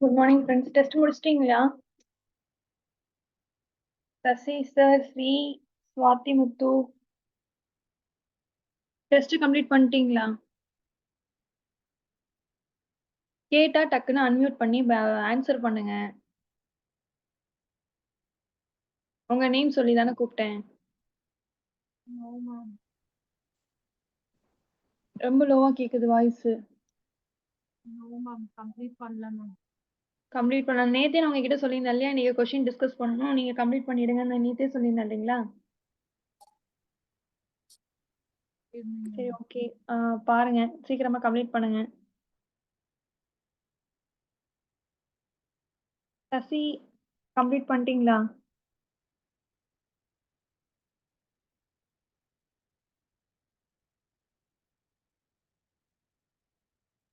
Good morning friends. Test முடிச்சிட்டீங்களா? Sasi sir, Sri, Swathi Muthu test complete பண்ணிட்டீங்களா? கேட்டா டக்குன்னு அன்மியூட் பண்ணி ஆன்சர் பண்ணுங்க. உங்க நேம் சொல்லி தானே கூப்பிட்டேன். ரொம்ப லோவா கேக்குது வாய்ஸ். கம்ப்ளீட் பண்ணல மேம். கம்ப்ளீட் பண்ண நேத்தே நான் உங்ககிட்ட சொல்லியிருந்தேன் இல்லையா, நீங்க கொஸ்டின் டிஸ்கஸ் பண்ணணும், நீங்க கம்ப்ளீட் பண்ணிடுங்கன்னு நேத்தே சொல்லியிருந்தேன் இல்லைங்களா? சரி, ஓகே. பாருங்க, சீக்கிரமா கம்ப்ளீட் பண்ணுங்க. சசி கம்ப்ளீட் பண்ணிட்டீங்களா?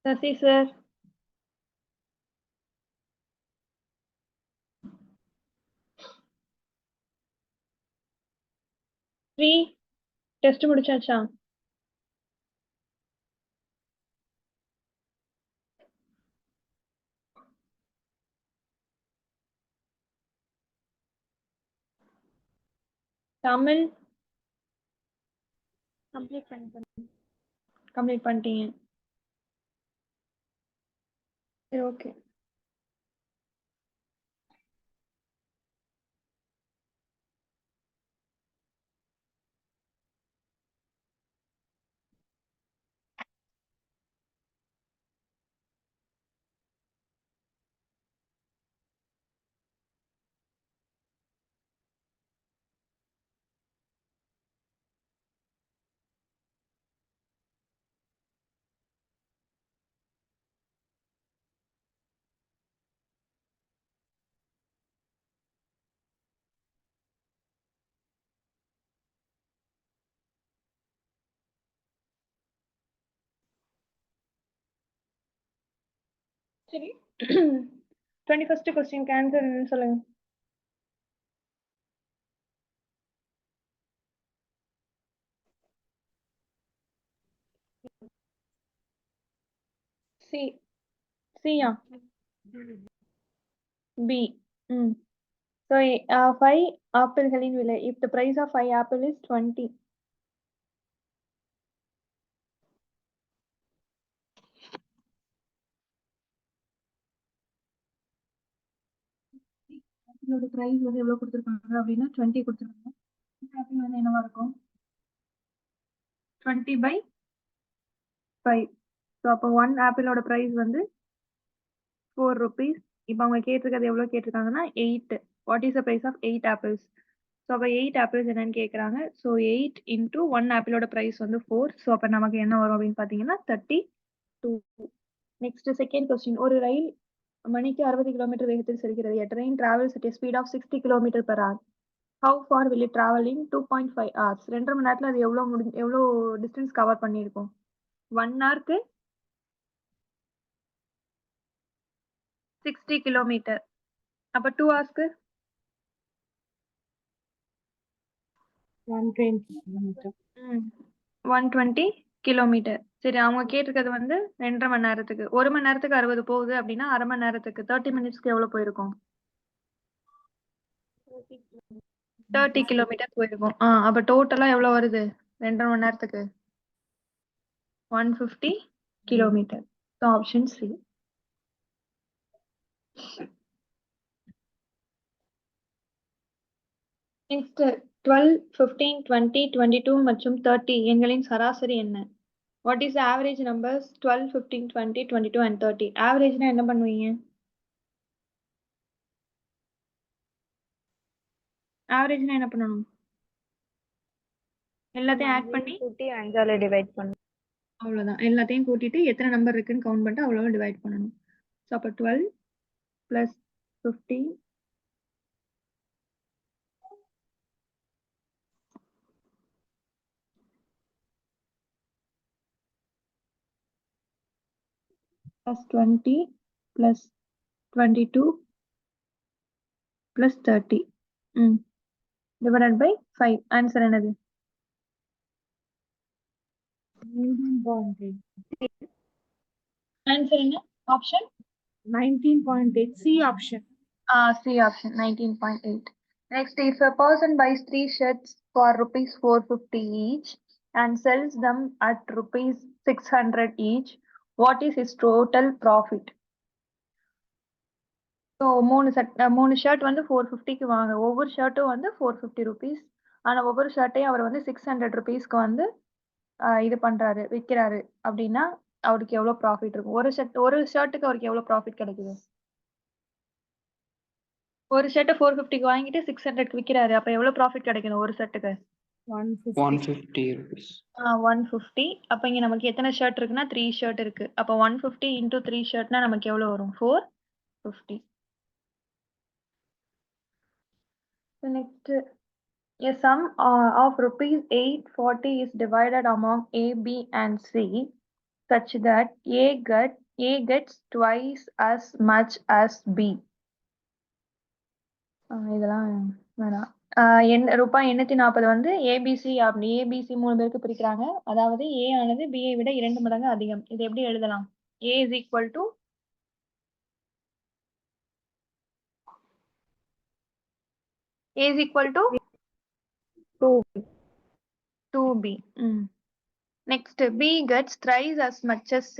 சசி சார், ஸ்ரீ டெஸ்ட் முடிச்சாச்சா? தமிழ் கம்ப்ளீட் பண்ணிட்டீங்க. சரி, ஓகே. சரி, 21st கொஸ்டினுக்கு ஆன்சர் என்னன்னு சொல்லுங்க. சி சியா பி. ம். So, 5 ஆப்பிள்களின் விலை. If the price of 5 apple is 20. ஆப்பிளோட பிரைஸ் வந்து எவ்வளவு கொடுத்திருக்காங்க அப்படின்னா 20 கொடுத்திருக்காங்க. ஆப்பிள் வந்து என்னவா இருக்கும்? 20 by 5. ஸோ அப்போ 1 ஆப்பிளோட பிரைஸ் வந்து 4 rupees. இப்போ அவங்க கேட்டிருக்கிறது எவ்வளவு கேட்டிருக்காங்கன்னா 8. What is the price of 8 apples? So அப்போ 8 ஆப்பிள்ஸ் என்னன்னு கேட்குறாங்க. ஸோ 8 into 1 ஆப்பிளோட பிரைஸ் வந்து 4. ஸோ அப்போ நமக்கு என்ன வரும் அப்படின்னு பார்த்தீங்கன்னா 32. Next second question. ஒரு ரயில் மணிக்கு 60 கிலோமீட்டர் வேகத்தில் செல்கிறது. A train travels at a speed of 60 km per hour. How far will it travel in 2.5 hours? 2.5 மணி நேரத்துல அது எவ்வளோ டிஸ்டன்ஸ் கவர் பண்ணியிருக்கும்? 1 ஹவருக்கு 60 கிலோமீட்டர். அப்ப 2 ஹவர்ஸ்க்கு 120 கிலோமீட்டர். சரி, அவங்க கேட்டிருக்கிறது வந்து 2.5 மணி நேரத்துக்கு. 1 மணி நேரத்துக்கு 60 போகுது அப்படின்னா அரை மணி நேரத்துக்கு 30 மினிட்ஸ்க்கு எவ்வளவு போயிருக்கும்? 30 கிலோமீட்டர் போயிருக்கும். அப்ப டோட்டலா எவ்வளவு வருது 2.5 மணி நேரத்துக்கு? 150 kilometre. So option C. Next 12, 15, 20, 22 மற்றும் 30 எண்களின் சராசரி என்ன? What is average numbers 12, 15, 20, 22 and 30? ஆவரேஜ்னா என்ன பண்ணுவீங்க? ஆவரேஜ்னா என்ன பண்ணணும்? எல்லாத்தையும் ஆட் பண்ணி கூட்டி 5ஆல டிவைட் பண்ணு. அவ்வளவுதான். எல்லாத்தையும் கூட்டிட்டு எத்தனை நம்பர் இருக்குன்னு கவுண்ட் பண்ணிட்டு அவ்வளவு டிவைட் பண்ணணும். ஸோ அப்போ 12 plus 15 plus 20 plus 22 plus 30 divided by 5. Answer என்னது? ஆன்சர் என்ன? Option 19.8 C option. C option, 19.8. Next, if a person buys 3 shirts for rupees 450 each and sells them at rupees 600 each, what is his total profit? So 3 shirt வந்து 450க்கு வாங்க, ஒவ்வொரு ஷர்ட்டும் வந்து 450 rupees. ஆனால் ஒவ்வொரு ஷர்ட்டையும் அவர் வந்து 600 ருபீஸ்க்கு வந்து இது பண்ணுறாரு, விற்கிறாரு அப்படின்னா அவருக்கு எவ்வளோ ப்ராஃபிட் இருக்கும்? ஒரு ஷர்ட்டுக்கு அவருக்கு எவ்வளோ ப்ராஃபிட் கிடைக்குது? ஒரு ஷர்ட்டை 450க்கு வாங்கிட்டு 600க்கு விற்கிறாரு, அப்போ எவ்வளோ ப்ராஃபிட் கிடைக்கணும் ஒரு ஷர்ட்டுக்கு? 150 rupees. 150. அப்போ இங்கே நமக்கு எத்தனை ஷர்ட் இருக்குன்னா 3 ஷர்ட் இருக்கு. அப்போ 150 இன்டூ 3 ஷர்ட்னா நமக்கு எவ்வளோ வரும்? 450. Next, a sum of rupees 840 is divided among A, B, and C such that A gets twice as much as B. இதெல்லாம் வேணாம். ரூபாய் 840 வந்து ஏபிசி அப்படி ஏபிசி 3 பேருக்கு பிரிக்கிறாங்க. அதாவது ஏ ஆனது பியை விட 2 மடங்கு அதிகம். இது எப்படி எழுதலாம்? A is equal to A is equal to 2B. Next, B gets thrice as much as C.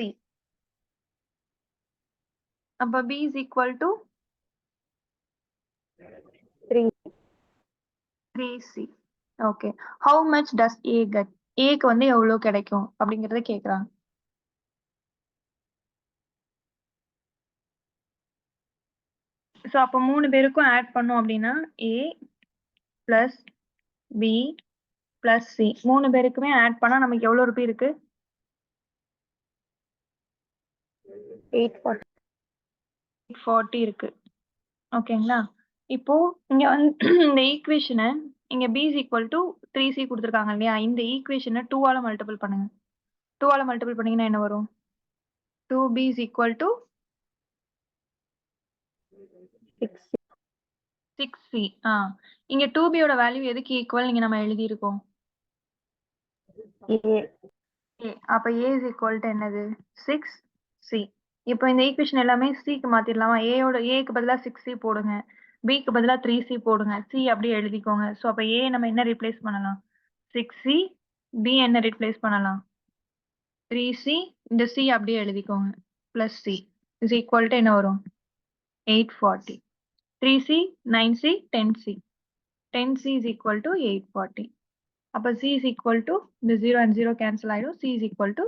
அப்ப B is equal to 3C. Okay. How much does A get? Aக்கு வந்து எவ்வளவு கிடைக்கும் அப்படிங்கறத கேக்குறாங்க. ஸோ அப்போ 3 பேருக்கும் ஆட் பண்ணோம் அப்படின்னா A plus B plus C 3 பேருக்குமே ஆட் பண்ணா நமக்கு எவ்வளவு ரூபாய் இருக்கு? 840 இருக்கு. ஓகேங்களா? இப்போ இங்க வந்து இந்த ஈக்குவேஷனை இங்க B is equal to 3C கொடுத்துருக்காங்க இல்லையா? இந்த ஈக்குவேஷனை 2 ஆல மல்டிபிள் பண்ணுங்க. 2 ஆல மல்டிபிள் பண்ணீங்கன்னா என்ன வரும்? 2B is equal to 6C. இங்க 2B யோட வேல்யூ எதுக்கு ஈக்குவல் நீங்க நம்ம எழுதி இருக்கோம்? அப்ப A is equal to என்னது? 6C. இப்போ இந்த ஈக்குவேஷன் எல்லாமே Cக்கு மாத்திரலாமா? Aக்கு பதிலா 6C போடுங்க, Bக்கு பதிலா 3C போடுங்க, C அப்படியே எழுதிக்கோங்க. ஸோ அப்ப A நம்ம என்ன ரீப்ளேஸ் பண்ணலாம்? 6C. B என்ன ரீப்ளேஸ் பண்ணலாம்? 3C. இந்த C அப்படியே எழுதிக்கோங்க, plus C is equal to என்ன வரும்? 840. 3C 9C 10C. 10C is equal to 840. அப்ப C is equal to இந்த 0 and 0 cancel ஆயிடும். C is equal to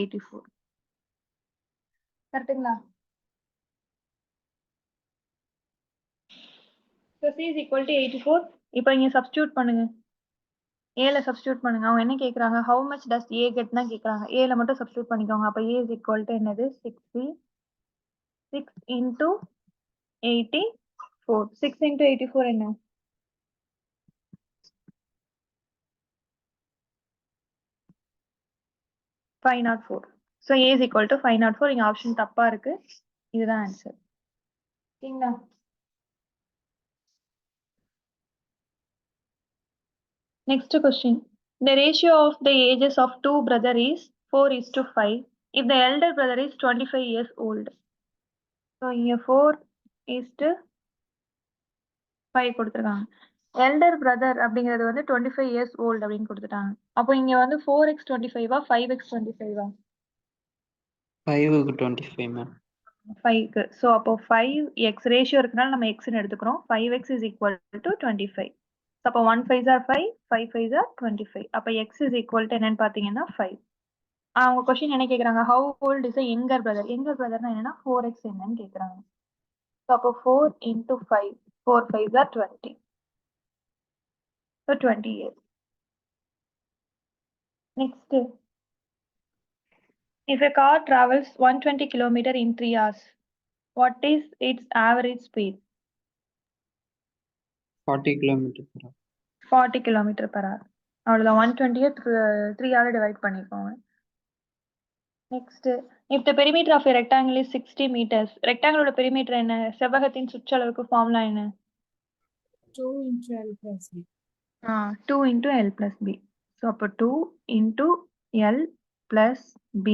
84. கரெக்ட்டுங்களா? So C is equal to 84. இப்போ இங்க சப்ஸ்டியூட் பண்ணுங்க. Aல சப்ஸ்டியூட் பண்ணுங்க. அவங்க என்ன கேக்குறாங்க? How much does A get னா கேக்குறாங்க. Aல மட்டும் சப்ஸ்டியூட் பண்ணிக்கோங்க. அப்ப A is equal to என்னது? 6C. 6 into 84. 6 into 84 என்ன? 504. So A is equal to 504. இங்க ஆப்ஷன் தப்பா இருக்கு. இதுதான் ஆன்சர். சரிங்களா? Next question. The ratio of the ages of two brothers is 4:5 if the elder brother is 25 years old. So இங்க 4:5 கொடுத்துருக்காங்க. Elder brother அப்படிங்கிறது வந்து 25 years old அப்படின்னு கொடுத்துட்டாங்க. அப்போ இங்க வந்து 4x25 5x25 5க்கு 25 மேம். 5க்கு. ஸோ அப்போ 5x ரேஷியோ இருக்கனால நம்ம எக்ஸ்ன்னு எடுத்துக்கிறோம். 5x is equal to 25. அப்போ 1 5s are 5, 5 5s are 25. அப்போ x is equal to என்னன்னு பார்த்தீங்கன்னா 5. அவங்க கொஸ்டின் என்ன கேட்குறாங்க? How old is the younger brother? younger brotherனா என்னன்னா 4x என்னன்னு கேட்குறாங்க. ஸோ அப்போ 4 into 5, 4 5s are 20. So 20 years. Next, if a car travels 120 km in 3 hours, what is its average speed? 40 km per hour. 40 km per hour. அவ்வளோதான். 120 3 ஆல divide பண்ணிக்கோங்க. Next, if the perimeter of a rectangle is 60 meters, ரெக்டாங்கிளோட perimeter என்ன? செவ்வகத்தின் சுற்றளவுக்கு formula என்ன? 2 into L plus B. 2 into L plus B. So அப்போ 2 into L plus B.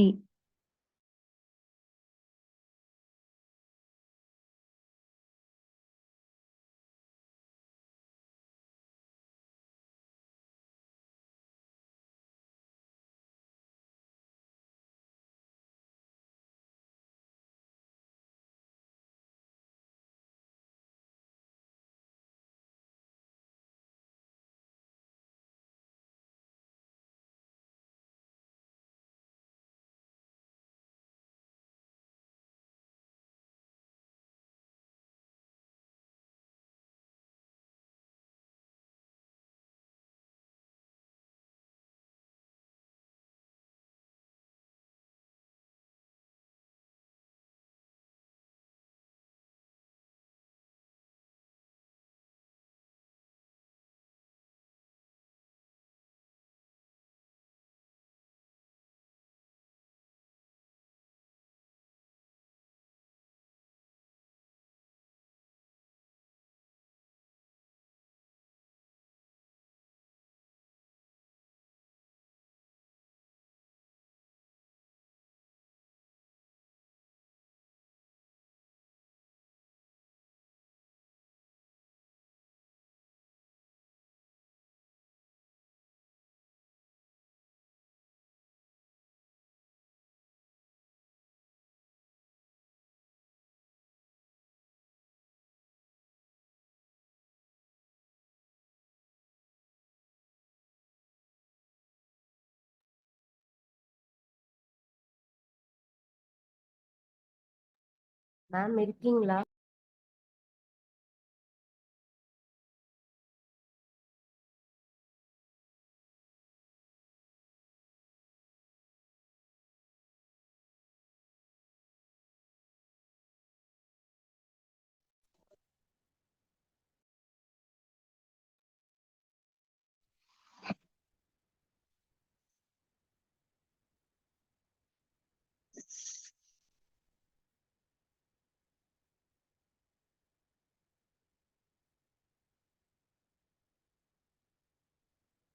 Ma'am இருக்கீங்களா?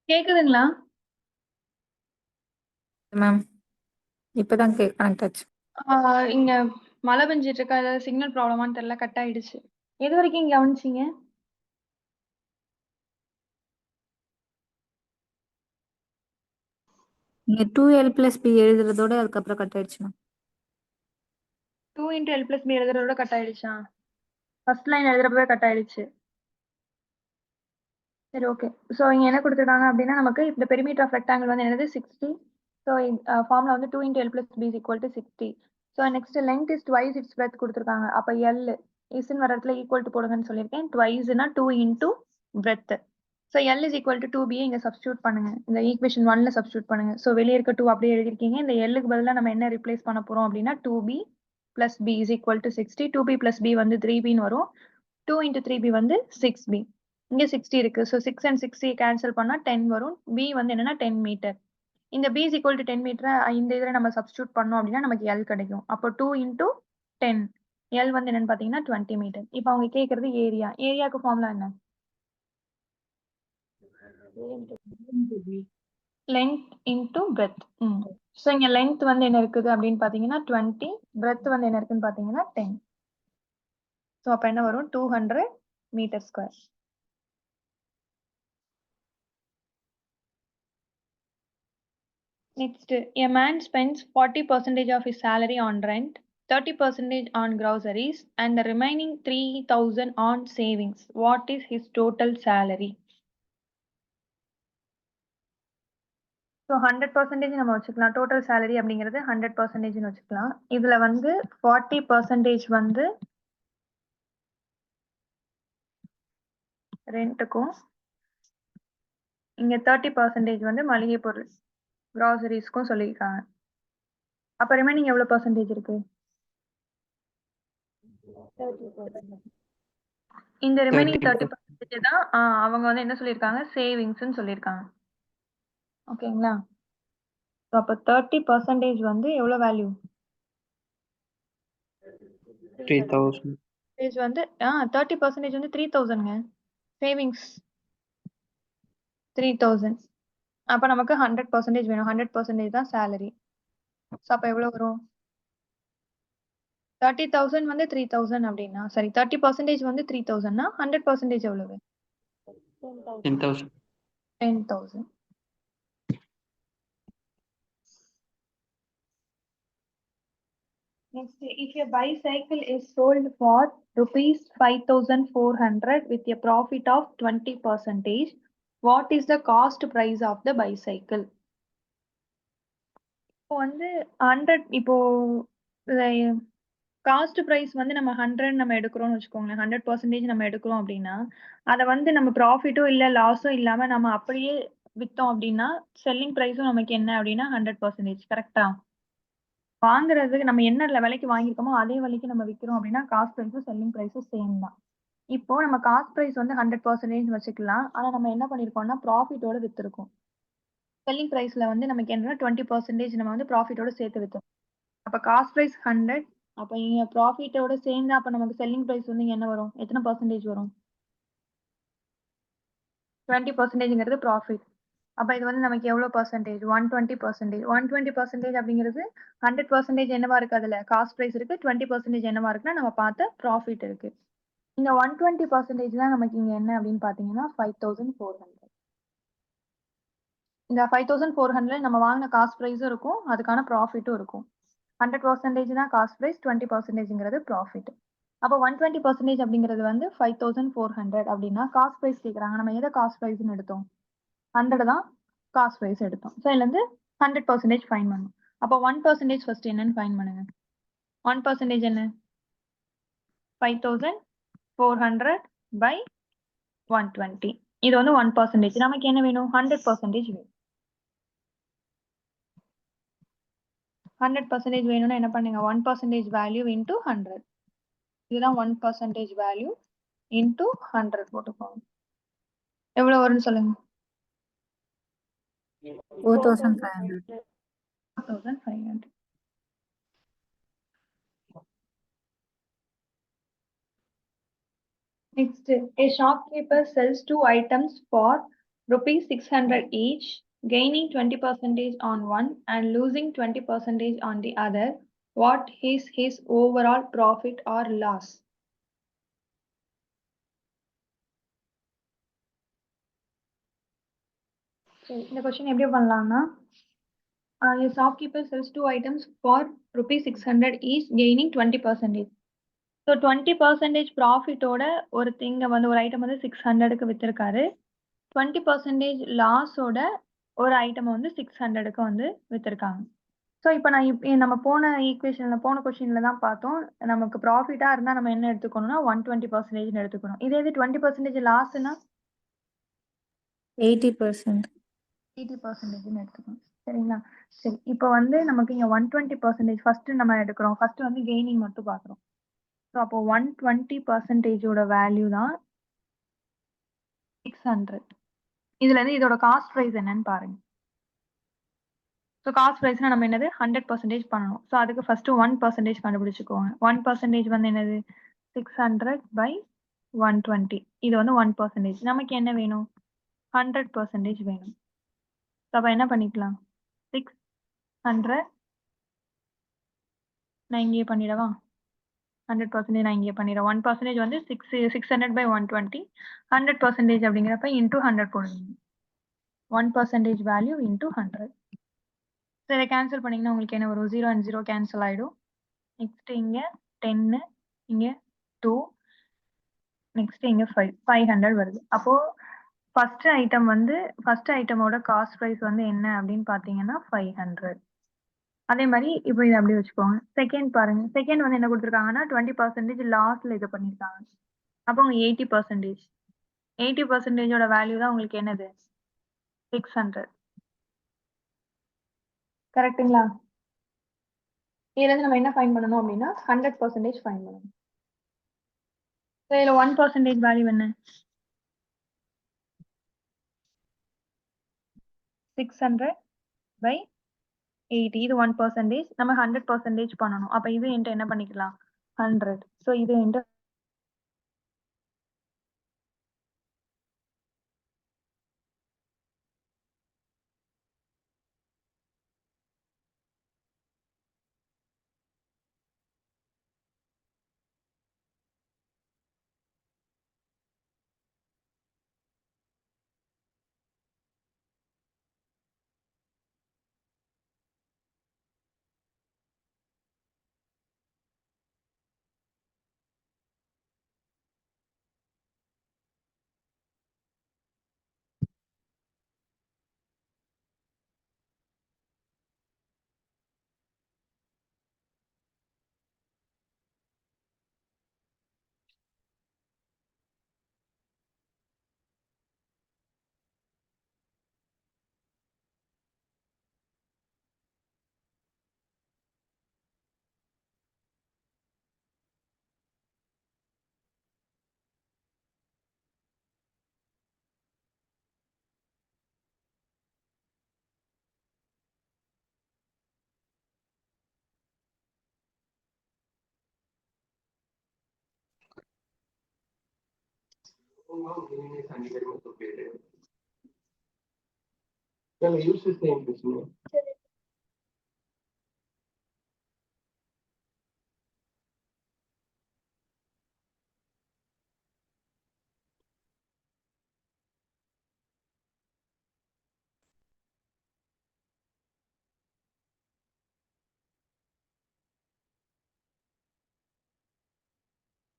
கேக்குதுங்களா? மேம் இப்பதான் கனெக்ட் ஆச்சு. இங்க மழை பெஞ்சிட்டு இருக்கா, ஏதாவது சிக்னல் ப்ராப்ளமான்னு தெரியல, கட் ஆயிடுச்சு. எது வரைக்கும் கவனிச்சீங்க? நீங்க 2l+b எழுதுறதோட அதுக்கப்புறம் கட் ஆயிடுச்சு ma'am. 2 into l plus b எழுதுறதோட கட் ஆயிடுச்சா? ஃபர்ஸ்ட் லைன் எழுதுறப்பவே கட் ஆயிடுச்சு. சரி, ஓகே. ஸோ இங்க என்ன கொடுத்துருக்காங்க அப்படின்னா, நமக்கு இந்த பெரிமீட்டர் ஆஃப் ரெக்டாங்கிள் வந்து என்னது 60. ஸோ ஃபார்முலா வந்து 2 into l plus b is equal to 60. So next length is twice its breadth கொடுத்துருக்காங்க. அப்போ எல் இஸ்ன்னு வர இடத்துல ஈக்குவல் டு போடுங்கன்னு சொல்லியிருக்கேன். ட்வைஸ்னா 2 into breadth. So l is equal to 2b இங்க சப்ஸ்டியூட் பண்ணுங்க. இந்த ஈக்குவேஷன் 1ல சப்ஸ்டியூட் பண்ணுங்க. ஸோ வெளியே இருக்க 2 அப்படியே எழுதிருக்கீங்க. இந்த எல்லுக்கு பதிலாக நம்ம என்ன ரிப்ளேஸ் பண்ண போறோம் அப்படின்னா 2b plus b is equal to 60. 2b plus b வந்து 3bன்னு வரும். 2 into 3b வந்து 6b. இங்க 60 இருக்கு. ஸோ 6 and 60 கேன்சல் பண்ணா 10 வரும். b வந்து என்னன்னா 10 மீட்டர். இந்த b is equal to 10 metre இந்த இதுல நம்ம சப்ஸ்டியூட் பண்ணோம் அப்படின்னா நமக்கு l கிடைக்கும். அப்போ 2 into 10 l வந்து என்னன்னு பாத்தீங்கன்னா 20 மீட்டர். இப்போ அவங்க கேக்குறது ஏரியா. ஏரியாக்கு ஃபார்முலா என்ன? Length into breadth. ஸோ இங்க லென்த் வந்து என்ன இருக்குது அப்படின்னு பாத்தீங்கன்னா 20, பிரெத் வந்து என்ன இருக்குன்னு பாத்தீங்கன்னா 10. ஸோ அப்ப என்ன வரும்? 200 metre square. Next, a man spends 40% of his salary on rent, 30% on groceries, and the remaining 3,000 on savings. What is his total salary? So 100% நம்ம வச்சுக்கலாம். டோட்டல் சேலரி அப்படிங்கிறது 100% வச்சுக்கலாம். இதுல வந்து 40% வந்து ரெண்ட்டுக்கும், இங்க 30% வந்து மளிகை பொருள் கிராசரிஸ்க்கும் சொல்லியிருக்காங்க. அப்ப ரிமைனிங் எவ்வளவு பர்சன்டேஜ் இருக்கு? இந்த ரிமைனிங் 30% தான் அவங்க வந்து என்ன சொல்லியிருக்காங்க? சேவிங்ஸ்ன்னு சொல்லியிருக்காங்க. ஓகேங்களா? அப்ப 30% வந்து எவ்வளவு வேல்யூ? 3000. வந்து 30% வந்து 3000ங்க. சேவிங்ஸ் 3000. அப்ப நமக்கு 100% வேணும். 100% தான் சேலரி. ஸோ அப்ப எவ்வளவு வரும்? 30,000 வந்து 3000 அப்படின்னா, சரி 30% வந்து 3000னா 100% எவ்வளவு? 10,000. 10,000. Next, if a bicycle is sold for rupees 5,400 with a profit of 20%, what is the cost price of the bicycle? இப்போ வந்து 100, இப்போ காஸ்ட் பிரைஸ் வந்து நம்ம 100 நம்ம எடுக்கிறோம்னு வச்சுக்கோங்களேன். 100% நம்ம எடுக்கிறோம் அப்படின்னா, அதை வந்து நம்ம ப்ராஃபிட்டோ இல்ல லாஸோ இல்லாம நம்ம அப்படியே வித்தோம் அப்படின்னா செல்லிங் பிரைஸும் நமக்கு என்ன அப்படின்னா 100%. கரெக்டா? வாங்குறதுக்கு நம்ம என்ன விலைக்கு வாங்கியிருக்கோமோ அதே விலைக்கு நம்ம விற்கிறோம் அப்படின்னா காஸ்ட் பிரைஸும் செல்லிங் பிரைஸும் சேம் தான். இப்போ நம்ம காஸ்ட் பிரைஸ் வந்து 100% வச்சுக்கலாம். ஆனா நம்ம என்ன பண்ணிருக்கோம்னா ப்ராஃபிட்டோட வித்திருக்கோம். செல்லிங் பிரைஸ்ல வந்து நமக்கு என்னன்னா 20% நம்ம வந்து ப்ராஃபிட்டோட சேர்த்து வித்தோம். அப்ப காஸ்ட் பிரைஸ் 100. அப்ப இங்க ப்ராஃபிட்டோட சேர்ந்து அப்ப நமக்கு செல்லிங் பிரைஸ் வந்து என்ன வரும்? எத்தனை பர்சன்டேஜ் வரும்? 20%ங்கிறது ப்ராஃபிட். அப்ப இது வந்து நமக்கு எவ்வளவு பர்சன்டேஜ்? 120%. 120% அப்படிங்கிறது 100% என்னவா இருக்கு? அதுல காஸ்ட் பிரைஸ் இருக்கு. 20% என்னவா இருக்குன்னா நம்ம பார்த்த ப்ராஃபிட் இருக்கு. இந்த 120% தான் நமக்கு இங்க என்ன அப்படின்னு பாத்தீங்கன்னா 5,400. இந்த 5,400 நம்ம வாங்கின காஸ்ட் பிரைஸும் இருக்கும், அதுக்கான ப்ராஃபிட்டும் இருக்கும். 100% தான் காஸ்ட் பிரைஸ், 20%ங்கிறது ப்ராஃபிட். அப்போ 120% அப்படிங்கிறது வந்து 5,400 அப்படின்னா காஸ்ட் பிரைஸ் கேட்குறாங்க. நம்ம எதை காஸ்ட் பிரைஸ்னு எடுத்தோம்? 100 தான் காஸ்ட் பிரைஸ் எடுத்தோம். ஸோ இதுல இருந்து 100% ஃபைன் பண்ணும். அப்போ 1% ஃபர்ஸ்ட் என்னன்னு ஃபைன் பண்ணுங்க. 1% என்ன? 5400 by 120. இது வந்து 1%. நமக்கு என்ன வேணும்? 100% வேணும். 100% வேணும்னா என்ன பண்ணுங்க? 1% வேல்யூ into 100. இதுதான் 1% வேல்யூ into 100 போட்டுக்கோங்க. எவ்வளவு வரும்னு சொல்லுங்க. 4500. 4500. Next, a shopkeeper sells 2 items for rupees 600 each, gaining 20% on one and losing 20% on the other. What is his overall profit or loss? இந்த கொஸ்டின் எப்படி பண்ணலாம்னா, a shopkeeper sells 2 items for rupees 600 each, gaining 20%. So 20% ப்ராஃபிட்டோட ஒரு திங்கை வந்து ஒரு item வந்து 600க்கு வித்திருக்காரு. 20% லாஸோட ஒரு item வந்து 600க்கு வந்து வித்திருக்காங்க. ஸோ இப்போ நம்ம போன கொஸ்டின்ல தான் பார்த்தோம், நமக்கு ப்ராஃபிட்டா இருந்தா நம்ம என்ன எடுத்துக்கணும்னா 120% எடுத்துக்கணும். இதே இது 20% லாஸ்னா 80%. 80% எடுத்துக்கணும். சரிங்களா? சரி, இப்போ வந்து நமக்கு இங்க 120% ஃபர்ஸ்ட் நம்ம எடுக்கிறோம். ஃபர்ஸ்ட் வந்து கெய்னிங் மட்டும் பார்க்குறோம். ஸோ அப்போ 120%ஓட வேல்யூ தான் 600. இதுல இருந்து இதோட காஸ்ட் ப்ரைஸ் என்னன்னு பாருங்க. ஸோ காஸ்ட் ப்ரைஸ்னா நம்ம என்னது 100% பண்ணணும். ஸோ அதுக்கு ஃபர்ஸ்ட் 1% கண்டுபிடிச்சுக்கோங்க. 1% வந்து என்னது 600 by 120. இது வந்து 1%. நமக்கு என்ன வேணும்? 100% வேணும். அப்ப என்ன பண்ணிக்கலாம்? 600 நான் இங்கே பண்ணிடவா? 100% நான் இங்கே பண்ணிடுறேன். 1% வந்து 600 by 120. 100% அப்படிங்கிறப்ப இன்டூ 100 போடுவீங்க. 1% வேல்யூ இன்டூ 100. ஸோ இதை கேன்சல் பண்ணீங்கன்னா உங்களுக்கு என்ன வரும்? 0 and 0 கேன்சல் ஆயிடும். நெக்ஸ்ட் இங்க 10, இங்க 2, நெக்ஸ்ட் இங்க 500 வருது. அப்போ ஃபர்ஸ்ட் ஐட்டமோட காஸ்ட் ப்ரைஸ் வந்து என்ன அப்படின்னு பாத்தீங்கன்னா 500. அதே மாதிரி இப்போ இதை அப்படியே வச்சுக்கோங்க. செகண்ட் பாருங்க. செகண்ட் வந்து என்ன கொடுத்துருக்காங்கன்னா 20% லாஸ்ட்ல இது பண்ணிருக்காங்க. அப்போ உங்க 80%. 80%ஓட வேல்யூ தான் உங்களுக்கு என்னது? 600. கரெக்டுங்களா? இதுல இருந்து நம்ம என்ன ஃபைண்ட் பண்ணணும் அப்படின்னா 100% ஃபைண்ட் பண்ணணும். இதுல 1% வேல்யூ என்ன? 600 by 80. இது 1%. நம்ம 100% பண்ணணும். அப்ப இது என்கிட்ட என்ன பண்ணிக்கலாம்? 100. ஸோ இது என்கிட்ட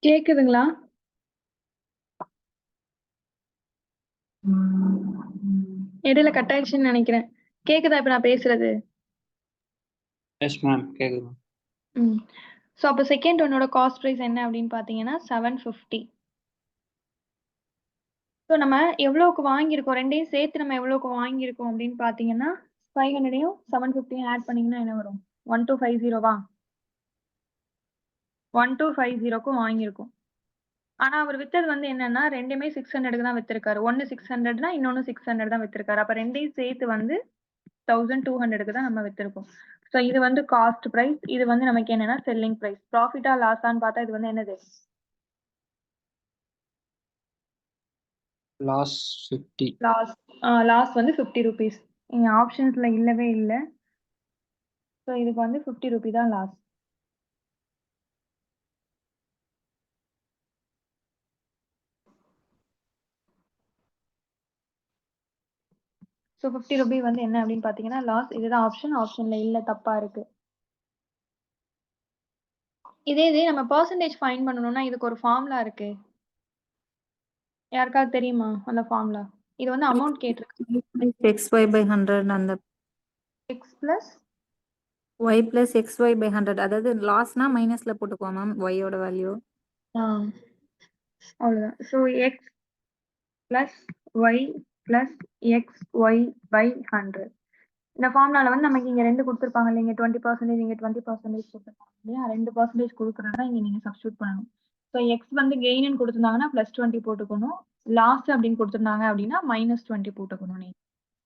கேக்குதுங்களா? இடையில கட் ஆயிடுச்சுன்னு நினைக்கிறேன். கேக்குதா இப்ப நான் பேசுறது? எஸ் மேம் கேக்குது. ஸோ அப்போ செகண்ட் ஒன்னோட காஸ்ட் ப்ரைஸ் என்ன அப்படின்னு பார்த்தீங்கன்னா 750. ஸோ நம்ம எவ்வளோக்கு வாங்கியிருக்கோம், ரெண்டையும் சேர்த்து நம்ம எவ்வளோக்கு வாங்கியிருக்கோம் அப்படின்னு பார்த்தீங்கன்னா 500யும் 750யும் ஆட் பண்ணிங்கன்னா என்ன வரும்? 1250வா? 1250க்கும் வாங்கியிருக்கோம். ஆனா அவர் வித்தது வந்து என்னன்னா ரெண்டுமே 600க்கு தான் வித்திருக்காரு. ஒன்னு 600னா இன்னொன்னு 600 தான் வித்திருக்காரு. அப்ப ரெண்டையும் சேர்த்து வந்து 1200க்கு தான் நம்ம வித்திருக்கோம். ஸோ இது வந்து காஸ்ட் பிரைஸ், இது வந்து நமக்கு என்னன்னா செல்லிங் பிரைஸ். ப்ராஃபிட்டா லாஸான்னு பார்த்தா இது வந்து என்னது? Loss 50. லாஸ் வந்து 50 rupees. இங்க ஆப்ஷன்ஸ்ல இல்லவே இல்லை. ஸோ இதுக்கு வந்து 50 rupee தான் லாஸ். ஸோ 50 rupee வந்து என்ன அப்படின்னு பார்த்தீங்கன்னா லாஸ். இதுதான் ஆப்ஷன்ல இல்லை, தப்பா இருக்கு. இதே நம்ம பர்சன்டேஜ் ஃபைண்ட் பண்ணணும்னா இதுக்கு ஒரு ஃபார்முலா இருக்கு. யாருக்காவது தெரியுமா அந்த ஃபார்முலா? இது வந்து அமௌண்ட் கேட்டிருக்கு. xy by 100 அந்த x plus y plus xy by 100 அதாவது லாஸ்னா மைனஸ்ல போட்டுக்குவோம் மேம் y ஓட வேல்யூ. அவ்வளவுதான். So x plus y plus xy by 100. இந்த ஃபார்முலால வந்து நமக்கு இங்க 2 கொடுத்துருப்பாங்க இல்லைங்க, 20%, இங்க 20% கொடுத்துருப்பாங்க இல்லையா? 2% கொடுக்குறதா இங்க நீங்க சப்ஸ்டியூட் பண்ணணும். ஸோ எக்ஸ் வந்து கெயின்னு கொடுத்துருந்தாங்கன்னா +20 போட்டுக்கணும். லாஸ் அப்படின்னு கொடுத்துருந்தாங்க அப்படின்னா -20 போட்டுக்கணும் நீங்க.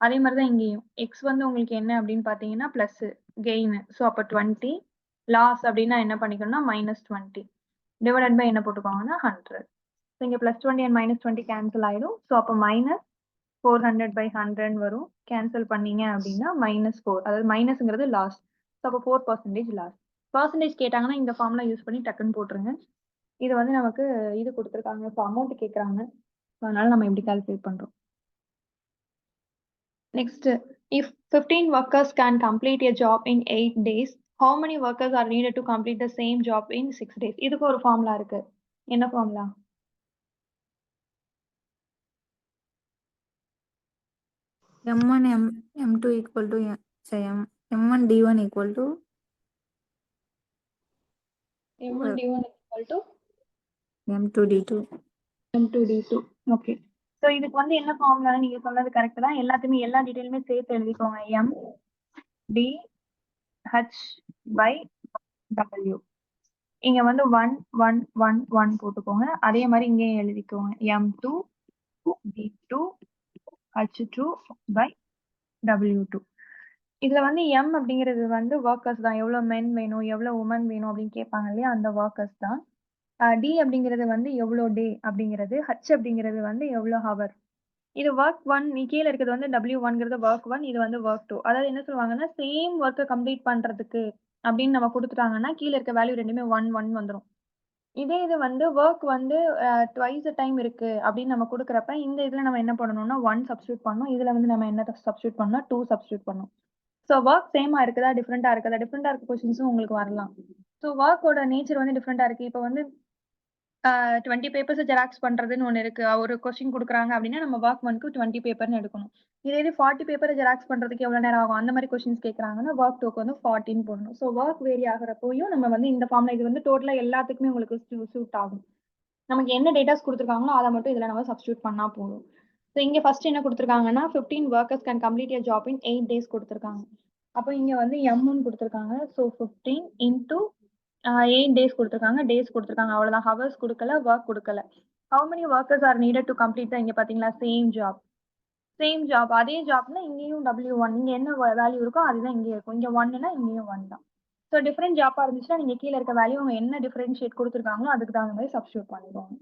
அதே மாதிரி தான் இங்கேயும் எக்ஸ் வந்து உங்களுக்கு என்ன அப்படின்னு பார்த்தீங்கன்னா ப்ளஸ் கெயின். ஸோ அப்போ 20, லாஸ் அப்படின்னா என்ன பண்ணிக்கணும்னா -20 டிவைடட் பை என்ன போட்டுக்கோங்கன்னா 100. ஸோ இங்கே +20 அண்ட் -20 கேன்சல் ஆயிடும். ஸோ அப்போ -400/100 வரும். கேன்சல் பண்ணீங்க அப்படின்னா -4, அதாவது மைனஸ்ங்கிறது லாஸ். ஸோ அப்போ 4% லாஸ். பர்சன்டேஜ் கேட்டாங்கன்னா இந்த ஃபார்முலா யூஸ் பண்ணி டக்குன்னு போட்டுருங்க. இது வந்து நமக்கு இது கொடுத்துருக்காங்க, ஸோ அமௌண்ட் கேட்குறாங்க. ஸோ அதனால நம்ம எப்படி கால்குலேட் பண்ணுறோம். Next, if 15 workers can complete a job in 8 days, how many workers are needed to complete the same job in 6 days? இதுக்கு ஒரு ஃபார்முலா இருக்கு. என்ன formula? m1 m2 equal to m1 d1 equal to m1 d1 equal to m2 d2. m2 d2. Okay. So இதுக்கு வந்து என்ன formula? நீங்க சொன்னது correct தான். எல்லாத்தையுமே எல்லா டீடைலுமே சேர்த்து எழுதிக்கோங்க. m d h by w. இங்க வந்து 1 1 1 1 போட்டுக்கோங்க. அதே மாதிரி இங்கேயும் எழுதிக்கோங்க. m2 d2 h2 by w2. இதுல வந்து m அப்படிங்கிறது வந்து ஒர்க்கர்ஸ் தான். எவ்வளவு மென் வேணும், எவ்வளவு உமன் வேணும் அப்படின்னு கேட்பாங்க இல்லையா, அந்த ஒர்க்கர்ஸ் தான். டி அப்படிங்கிறது வந்து எவ்வளோ டே அப்படிங்கிறது, ஹச் அப்படிங்கிறது வந்து எவ்வளோ ஹவர். இது ஒர்க் 1, நீ கீழே இருக்கிறது வந்து W1ங்கிறது ஒர்க் 1, இது வந்து ஒர்க் 2. அதாவது என்ன சொல்லுவாங்கன்னா சேம் ஒர்க்கை கம்ப்ளீட் பண்றதுக்கு அப்படின்னு நம்ம கொடுத்துட்டாங்கன்னா கீழே இருக்க வேல்யூ ரெண்டுமே 1 1 வந்துடும். இதே இது வந்து ஒர்க் வந்து ட்வைஸ் டைம் இருக்கு அப்படின்னு நம்ம கொடுக்குறப்ப இந்த இதுல நம்ம என்ன பண்ணணும்னா 1 சப்ஸ்டியூட் பண்ணணும். இதுல வந்து நம்ம என்ன சப்ஸ்டியூட் பண்ணணும்? 2 சப்ஸ்டியூட் பண்ணணும். ஸோ ஒர்க் சேமா இருக்குதா, டிஃப்ரெண்டா இருக்குதா? டிஃப்ரெண்டா இருக்க கொஸ்டின்ஸும் உங்களுக்கு வரலாம். ஸோ ஒர்க்கோட நேச்சர் வந்து டிஃப்ரெண்டா இருக்கு. இப்போ வந்து 20 பேப்பர்ஸ் ஜெராக்ஸ் பண்றதுன்னு ஒன்று இருக்கு. ஒரு கொஸ்டின் கொடுக்குறாங்க அப்படின்னா நம்ம ஒர்க் 1க்கு 20 பேப்பர்னு எடுக்கணும். இதே 40 பேப்பர் ஜெராக்ஸ் பண்றதுக்கு எவ்வளவு நேரம் ஆகும், அந்த மாதிரி கொஸ்டின்ஸ் கேட்கறாங்கன்னா ஒர்க் 2க்கு வந்து 14 போடணும். ஸோ ஒர்க் வேரி ஆகிறப்போயும் நம்ம வந்து இந்த ஃபார்ம்ல இது வந்து டோட்டலா எல்லாத்துக்குமே உங்களுக்கு சூட் ஆகும். நமக்கு என்ன டேட்டாஸ் கொடுத்துருக்காங்களோ அதை மட்டும் இதுல நம்ம சப்ஸ்டியூட் பண்ணா போதும். ஸோ இங்க ஃபர்ஸ்ட் என்ன கொடுத்துருக்காங்கன்னா 15 workers can complete a job in 8 days கொடுத்துருக்காங்க. அப்போ இங்க வந்து m1 கொடுத்துருக்காங்க. ஸோ 15 into 8 days கொடுத்துருக்காங்க, டேஸ் கொடுத்துருக்காங்க, அவ்வளவுதான். ஹவர்ஸ் கொடுக்கல, ஒர்க் கொடுக்கல. How many workers R needed to complete தான் இங்க பாத்தீங்களா சேம் ஜாப். அதே ஜாப்னா இங்கேயும் W1, இங்க என்ன வேல்யூ இருக்கோ அதுதான் இங்கே இருக்கும். இங்க 1னா இங்கேயும் 1 தான். ஸோ டிஃப்ரெண்ட் ஜாப்பா இருந்துச்சுன்னா நீங்க கீழே இருக்க வேல்யூ அவங்க என்ன டிஃபரன்ஷியேட் கொடுத்துருக்காங்களோ அதுக்கு தகுந்த மாதிரி சப்ஸ்டியூட் பண்ணிடுவாங்க.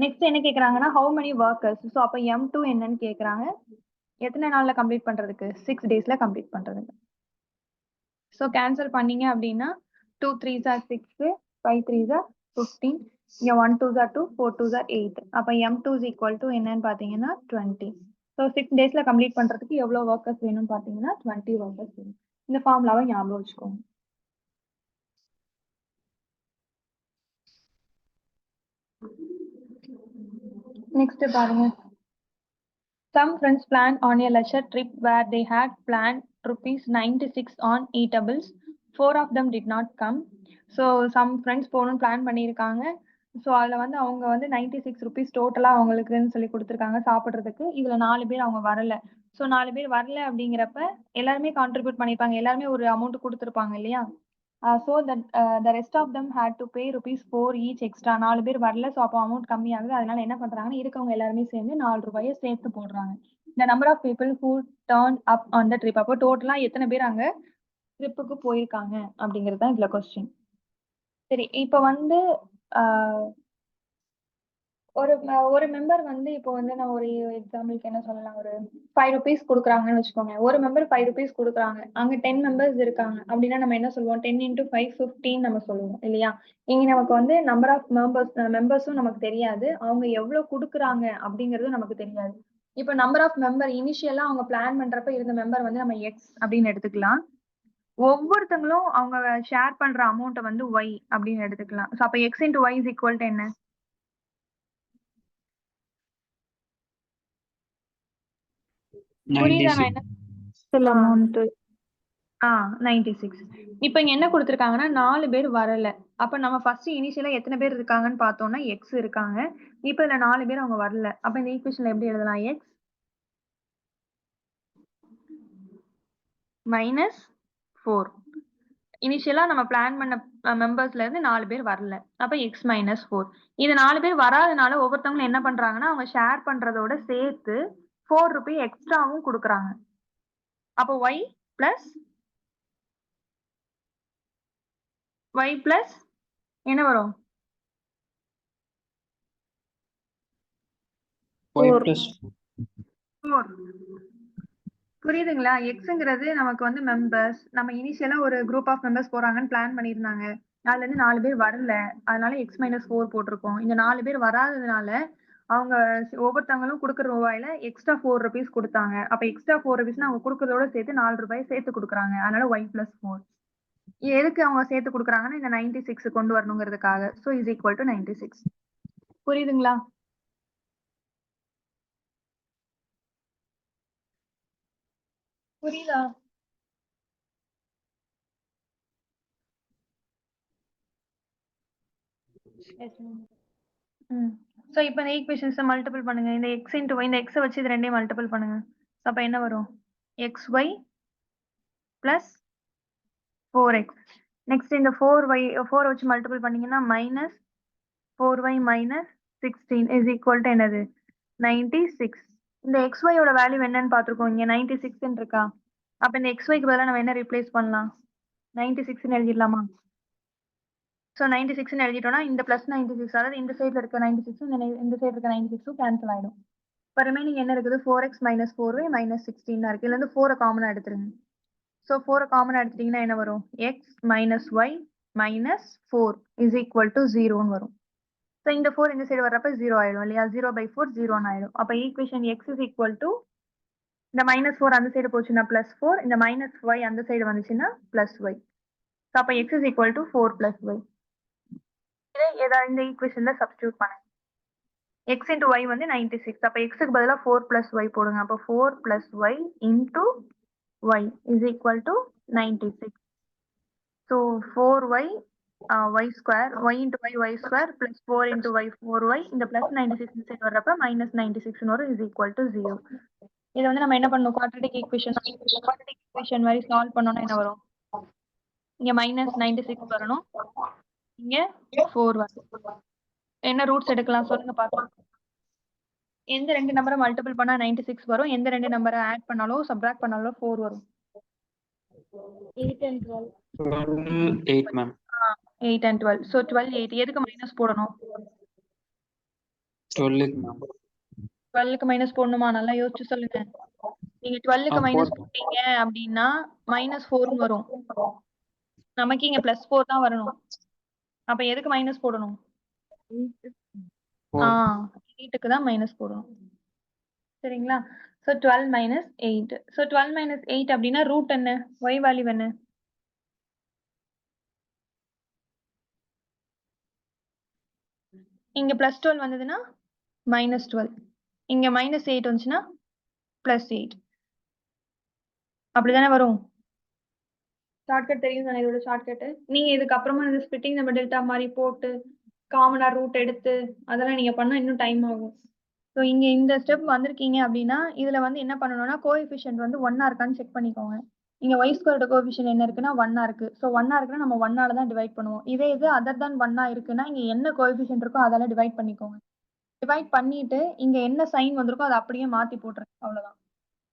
நெக்ஸ்ட் என்ன கேட்கறாங்கன்னா ஹவு மெனி ஒர்க்கர்ஸ். ஸோ அப்போ m2 என்னன்னு கேட்கறாங்க. எத்தனை நாள்ல கம்ப்ளீட் பண்றதுக்கு? 6 daysல கம்ப்ளீட் பண்றதுக்கு. ஸோ கேன்சல் பண்ணீங்க அப்படின்னா 2 3s are 6, 5 3s are 15, இங்க 1 2s are 2, 4 2s are 8. அப்போ m2 is equal to என்னன்னு பாத்தீங்கன்னா 20. ஸோ 6 daysல கம்ப்ளீட் பண்றதுக்கு எவ்வளவு ஒர்க்கர்ஸ் வேணும்னு பாத்தீங்கன்னா 20 ஒர்க்கர்ஸ் வேணும். இந்த ஃபார்முலாவை ஞாபகம் வச்சுக்கோங்க. நெக்ஸ்ட் பாருங்க. Some friends planned on a leisure trip where they had planned rupees 96 on eatables. 4 of them did not come. So some friends போகணும்னு பிளான் பண்ணியிருக்காங்க. ஸோ அதில் வந்து அவங்க வந்து 96 ருபீஸ் டோட்டலாக அவங்களுக்குன்னு சொல்லி கொடுத்துருக்காங்க சாப்பிட்றதுக்கு. இதில் 4 பேர் அவங்க வரல. ஸோ 4 பேர் வரல அப்படிங்கிறப்ப எல்லாருமே கான்ட்ரிபியூட் பண்ணியிருப்பாங்க. எல்லாருமே ஒரு அமௌண்ட் கொடுத்துருப்பாங்க இல்லையா? So that the rest of them had to pay ₹4 each extra. 4 பேர் வரல. ஸோ அப்போ அமௌண்ட் கம்மியாகுது. அதனால என்ன பண்ணுறாங்கன்னா இருக்கவங்க எல்லாருமே சேர்ந்து ₹4 சேர்த்து போடுறாங்க. The number of people who turn up on the trip. அப்போ டோட்டலாக எத்தனை பேர் அங்கே ட்ரிப்புக்கு போயிருக்காங்க அப்படிங்கிறது தான் இதில் கொஸ்டின். சரி, இப்போ வந்து ஒரு மெம்பர் வந்து இப்போ வந்து நான் ஒரு எக்ஸாம்பிளுக்கு என்ன சொல்லலாம், ஒரு ₹5 கொடுக்குறாங்கன்னு வச்சுக்கோங்க. ஒரு மெம்பர் ₹5 கொடுக்குறாங்க. அங்க 10 மெம்பர்ஸ் இருக்காங்க அப்படின்னா நம்ம என்ன சொல்லுவோம்? 10 × 5 15 நம்ம சொல்லுவோம் இல்லையா? இங்க நமக்கு வந்து நம்பர் ஆஃப் மெம்பர்ஸும் நமக்கு தெரியாது. அவங்க எவ்வளவு கொடுக்குறாங்க அப்படிங்கிறதும் நமக்கு தெரியாது. இப்போ நம்பர் ஆஃப் மெம்பர் இனிஷியலா அவங்க பிளான் பண்றப்ப இருந்த மெம்பர் வந்து நம்ம X அப்படின்னு எடுத்துக்கலாம். ஒவ்வொருத்தங்களும் அவங்க ஷேர் பண்ற அமௌண்ட்டை வந்து Y அப்படின்னு எடுத்துக்கலாம். ஸோ அப்போ X × Y is equal to என்ன? புரியுதா நான் என்ன? Total amount 96. இப்போ இங்க என்ன கொடுத்துருக்காங்கன்னா 4 பேர் வரல. அப்ப நம்ம ஃபர்ஸ்ட் இனிஷியலா எத்தனை பேர் இருக்காங்கன்னு பார்த்தோம்னா X இருக்காங்க. இப்போ இதுல 4 பேர் அவங்க வரல. அப்ப இந்த ஈக்குவேஷன்ல எப்படி எழுதலாம்? X minus 4. இனிஷியலா நம்ம பிளான் பண்ண மெம்பர்ஸ்ல இருந்து 4 பேர் வரல. அப்ப X மைனஸ் 4. இது 4 பேர் வராதனால ஒவ்வொருத்தவங்களும் என்ன பண்றாங்கன்னா அவங்க ஷேர் பண்றதோட சேர்த்து ₹4 எக்ஸ்ட்ராவும் கொடுக்குறாங்க. அப்போ Y பிளஸ் என்ன வரும்? Y plus 4. புரியுதுங்களா? எக்ஸ்ங்கிறது நமக்கு வந்து மெம்பர்ஸ். நம்ம இனிஷியலா ஒரு குரூப் ஆஃப் மெம்பர்ஸ் போறாங்கன்னு பிளான் பண்ணியிருந்தாங்க. அதுல இருந்து 4 பேர் வரல. அதனால X மைனஸ் 4 போட்டிருக்கோம். இந்த 4 பேர் வராததுனால அவங்க ஒவ்வொருத்தவங்களும் கொடுக்குற ரூபாயில எக்ஸ்ட்ரா ₹4 கொடுத்தாங்க. அப்ப எக்ஸ்ட்ரா ₹4 அவங்க கொடுக்கறதோட சேர்த்து ₹4 சேர்த்து கொடுக்குறாங்க. அதனால Y plus 4. எதுக்கு அவங்க சேர்த்து கொடுக்குறாங்கன்னா இந்த 96 கொண்டு வரணுங்கிறதுக்காக. So is equal to 96. புரியுதுங்களா? புரியுதா? ஸோ இப்போ இந்த ஈக்குவேஷன்ஸை மல்டிபிள் பண்ணுங்க. இந்த X × Y, இந்த X வச்சு இது ரெண்டையும் மல்டிபிள் பண்ணுங்க. அப்ப என்ன வரும்? XY plus 4X. நெக்ஸ்ட் இந்த 4 வச்சு மல்டிபிள் பண்ணீங்கன்னா minus 4Y minus 16 is equal to என்னது? 96. இந்த XY யோட வேல்யூ என்னன்னு பார்த்துருக்கோம். இங்க 96 இருக்கா? அப்ப இந்த XYக்கு பதிலாக நம்ம என்ன ரீப்ளேஸ் பண்ணலாம்? 96 எழுதிடலாமா? ஸோ 96 எழுதிட்டோம்னா இந்த பிளஸ் 96, அதாவது இந்த சைடில் இருக்க 96 இந்த சைடு இருக்க 96 கேன்சல் ஆயிடும். இப்போ ரிமைனிங் என்ன இருக்குது? 4X மைனஸ் 4Y மைனஸ் 16 இருக்கு. இதுல இருந்து 4 காமனா எடுத்துருங்க. ஸோ 4 காமனா எடுத்துட்டீங்கன்னா என்ன வரும்? X minus Y minus 4 is equal to 0ன்னு வரும். ஸோ இந்த 4 இந்த சைடு வர்றப்ப 0 ஆயிடும் இல்லையா? 0/4 0ன்னு ஆயிடும். அப்போ equation X is equal to இந்த மைனஸ் 4 அந்த சைடு போச்சுன்னா பிளஸ் 4, இந்த மைனஸ் Y அந்த சைடு வந்துச்சுன்னா பிளஸ் Y. ஸோ அப்போ X is equal to 4 + Y. இதை ஏதாவது இந்த ஈக்குவேஷன்ல சப்ஸ்டியூட் பண்ணுங்க. X × Y வந்து 96. அப்ப Xக்கு பதிலா 4 + Y போடுங்க. அப்ப 4 + Y × Y is equal to 96. So 4Y Y square, Y × Y Y square plus 4 × Y 4Y. இந்த plus 96 இந்த சைடு வர்றப்ப minus 96 வரும் is equal to 0. இதை வந்து நம்ம என்ன பண்ணணும்? குவாட்ரேட்டிக் ஈக்குவேஷன் மாதிரி சால்வ் பண்ணோம்னா என்ன வரும்? இங்க minus 96 வரணும், இங்க 4 வரும். என்ன ரூட்ஸ் எடுக்கலாம் சொல்லுங்க பார்க்கலாம். எந்த ரெண்டு நம்பரை மல்டிபிள் பண்ணா 96 வரும், எந்த ரெண்டு நம்பரை ஆட் பண்ணாலும் சப்ட்ராக்ட் பண்ணாலும் 4 வரும்? 8 and 12. 8 மேம். 8 and 12. So 12 8. எதுக்கு மைனஸ் போடணும்? 12 மேம். 12க்கு மைனஸ் போடணுமா? நல்லா யோசிச்சு சொல்லுங்க. நீங்க 12க்கு மைனஸ் போட்டீங்க அப்படின்னா -4 வரும். நமக்கு இங்க +4 தான் வரணும். அப்ப எதுக்கு மைனஸ் போடணும்? 8க்கு தான் மைனஸ் போடணும். சரிங்களா? So 12 - 8. So 12 - 8 அப்படின்னா ரூட் என்ன? Y வேல்யூ என்ன? இங்க +12 வந்ததுன்னா -12. இங்க -8 வந்துச்சுன்னா +8. அப்படிதானே வரும்? ஷார்ட்கட் தெரியும் தானே இதோட ஷார்ட்கட். நீங்க இதுக்கு அப்புறமா இந்த ஸ்பிட்டிங் நம்ம டெல்டா மாதிரி போட்டு காமனா ரூட் எடுத்து அதெல்லாம் நீங்க பண்ணா இன்னும் டைம் ஆகும். ஸோ இங்க இந்த ஸ்டெப் வந்திருக்கீங்க அப்படின்னா இதுல வந்து என்ன பண்ணணும்னா கோஎஃபிஷியன்ட் வந்து 1 இருக்கான்னு செக் பண்ணிக்கோங்க. இங்க y ஸ்கொயரோட கோஎஃபிஷியன்ட் என்ன இருக்குன்னா 1 இருக்கு. ஸோ 1 இருக்குன்னா நம்ம 1 தான் டிவைட் பண்ணுவோம். இதே இது அதர் தான் 1 இருக்குன்னா இங்க என்ன கோஎஃபிஷியன்ட் இருக்கோ அதால டிவைட் பண்ணிக்கோங்க. டிவைட் பண்ணிட்டு இங்க என்ன சைன் வந்திருக்கோ அதை அப்படியே மாத்தி போட்டுருங்க. அவ்வளவுதான்.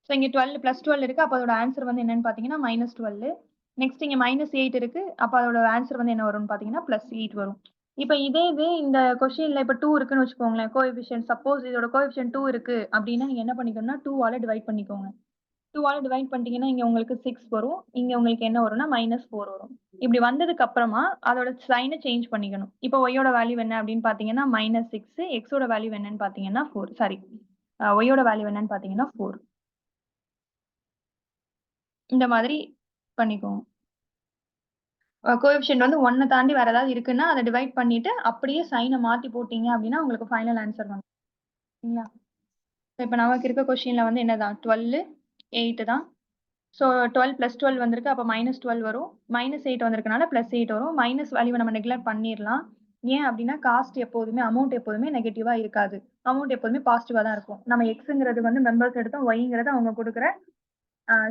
ஸோ இங்க 12 + 12 இருக்கு. அப்போ அதோட ஆன்சர் வந்து என்னன்னு பாத்தீங்கன்னா -12. நெக்ஸ்ட் இங்க -8 இருக்கு. அப்ப அதோட ஆன்சர் வந்து என்ன வரும்னு பாத்தீங்கன்னா +8 வரும். இப்ப இதே இது இந்த கொஸ்டின்ல இப்ப 2 இருக்குன்னு வச்சுக்கோங்களேன். கோஎஃபிஷியன்ட் சப்போஸ் இதோட கோஎஃபிஷியன்ட் 2 இருக்கு அப்படின்னா நீங்க என்ன பண்ணிக்கணும்னா 2 டிவைட் பண்ணிக்கோங்க. 2 டிவைட் பண்ணிட்டீங்கன்னா இங்க உங்களுக்கு 6 வரும். இங்க உங்களுக்கு என்ன வரும்னா -4 வரும். இப்படி வந்ததுக்கு அப்புறமா அதோட சைனை சேஞ்ச் பண்ணிக்கணும். இப்போ ஒய்யோட வேல்யூ என்ன அப்படின்னு பாத்தீங்கன்னா -6, எக்ஸோட வேல்யூ என்னன்னு பாத்தீங்கன்னா 4. சாரி, ஒய்யோட வேல்யூ என்னன்னு பாத்தீங்கன்னா 4. இந்த மாதிரி பண்ணிக்கோங்க. கோஎஃபிஷியன்ட் வந்து 1 தாண்டி வேற ஏதாவது இருக்குன்னா அதை டிவைட் பண்ணிட்டு அப்படியே சைனை மாத்தி போட்டீங்க அப்படின்னா உங்களுக்கு ஃபைனல் ஆன்சர் வந்து சரிங்களா. இப்போ நமக்கு இருக்க கொஸ்டின்ல வந்து என்னதான் 12, 8 தான். ஸோ 12 + 12 வந்திருக்கு. அப்போ -12 வரும். -8 வந்திருக்கனால +8 வரும். மைனஸ் வேல்யூவை நம்ம நெக்லெக்ட் பண்ணிடலாம். ஏன் அப்படின்னா காஸ்ட் எப்போதுமே அமௌண்ட் எப்போதுமே நெகட்டிவா இருக்காது. அமௌண்ட் எப்போதுமே பாசிட்டிவா தான் இருக்கும். நம்ம எக்ஸுங்கிறது வந்து மெம்பர்ஸ் எடுத்தோம், ஒய்ங்கிறது அவங்க கொடுக்குற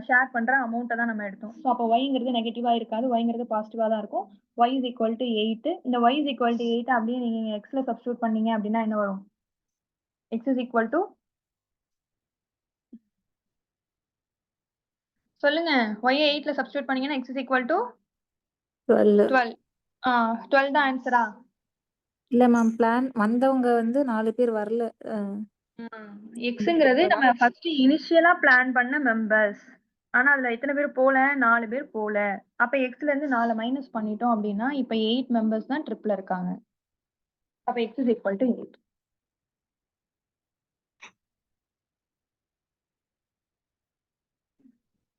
ஷேர் பண்ற அமௌண்ட்டை தான் நம்ம எடுத்தோம். ஸோ அப்போ ஒய்ங்கிறது நெகட்டிவா இருக்காது, ஒய்ங்கிறது பாசிட்டிவா தான் இருக்கும். y = 8. இந்த y = 8 அப்படியே நீங்க எக்ஸ்ல சப்ஸ்டியூட் பண்ணீங்க அப்படின்னா என்ன வரும்? x = சொல்லுங்க. y 8ல சப்ஸ்டியூட் பண்ணீங்கன்னா x = 12. 12. 12 தான் ஆன்சரா? இல்ல மேம், பிளான் வந்தவங்க வந்து 4 பேர் வரல. எக்ஸ்ங்கிறது நம்ம ஃபர்ஸ்ட் இனிஷியலா பிளான் பண்ண மெம்பர்ஸ். ஆனா அதுல எத்தனை பேர் போல? 4 பேர் போல. அப்ப எக்ஸ்ல இருந்து 4 மைனஸ் பண்ணிட்டோம் அப்படின்னா இப்ப 8 மெம்பர்ஸ் தான் ட்ரிப்ல இருக்காங்க. அப்ப x = 8.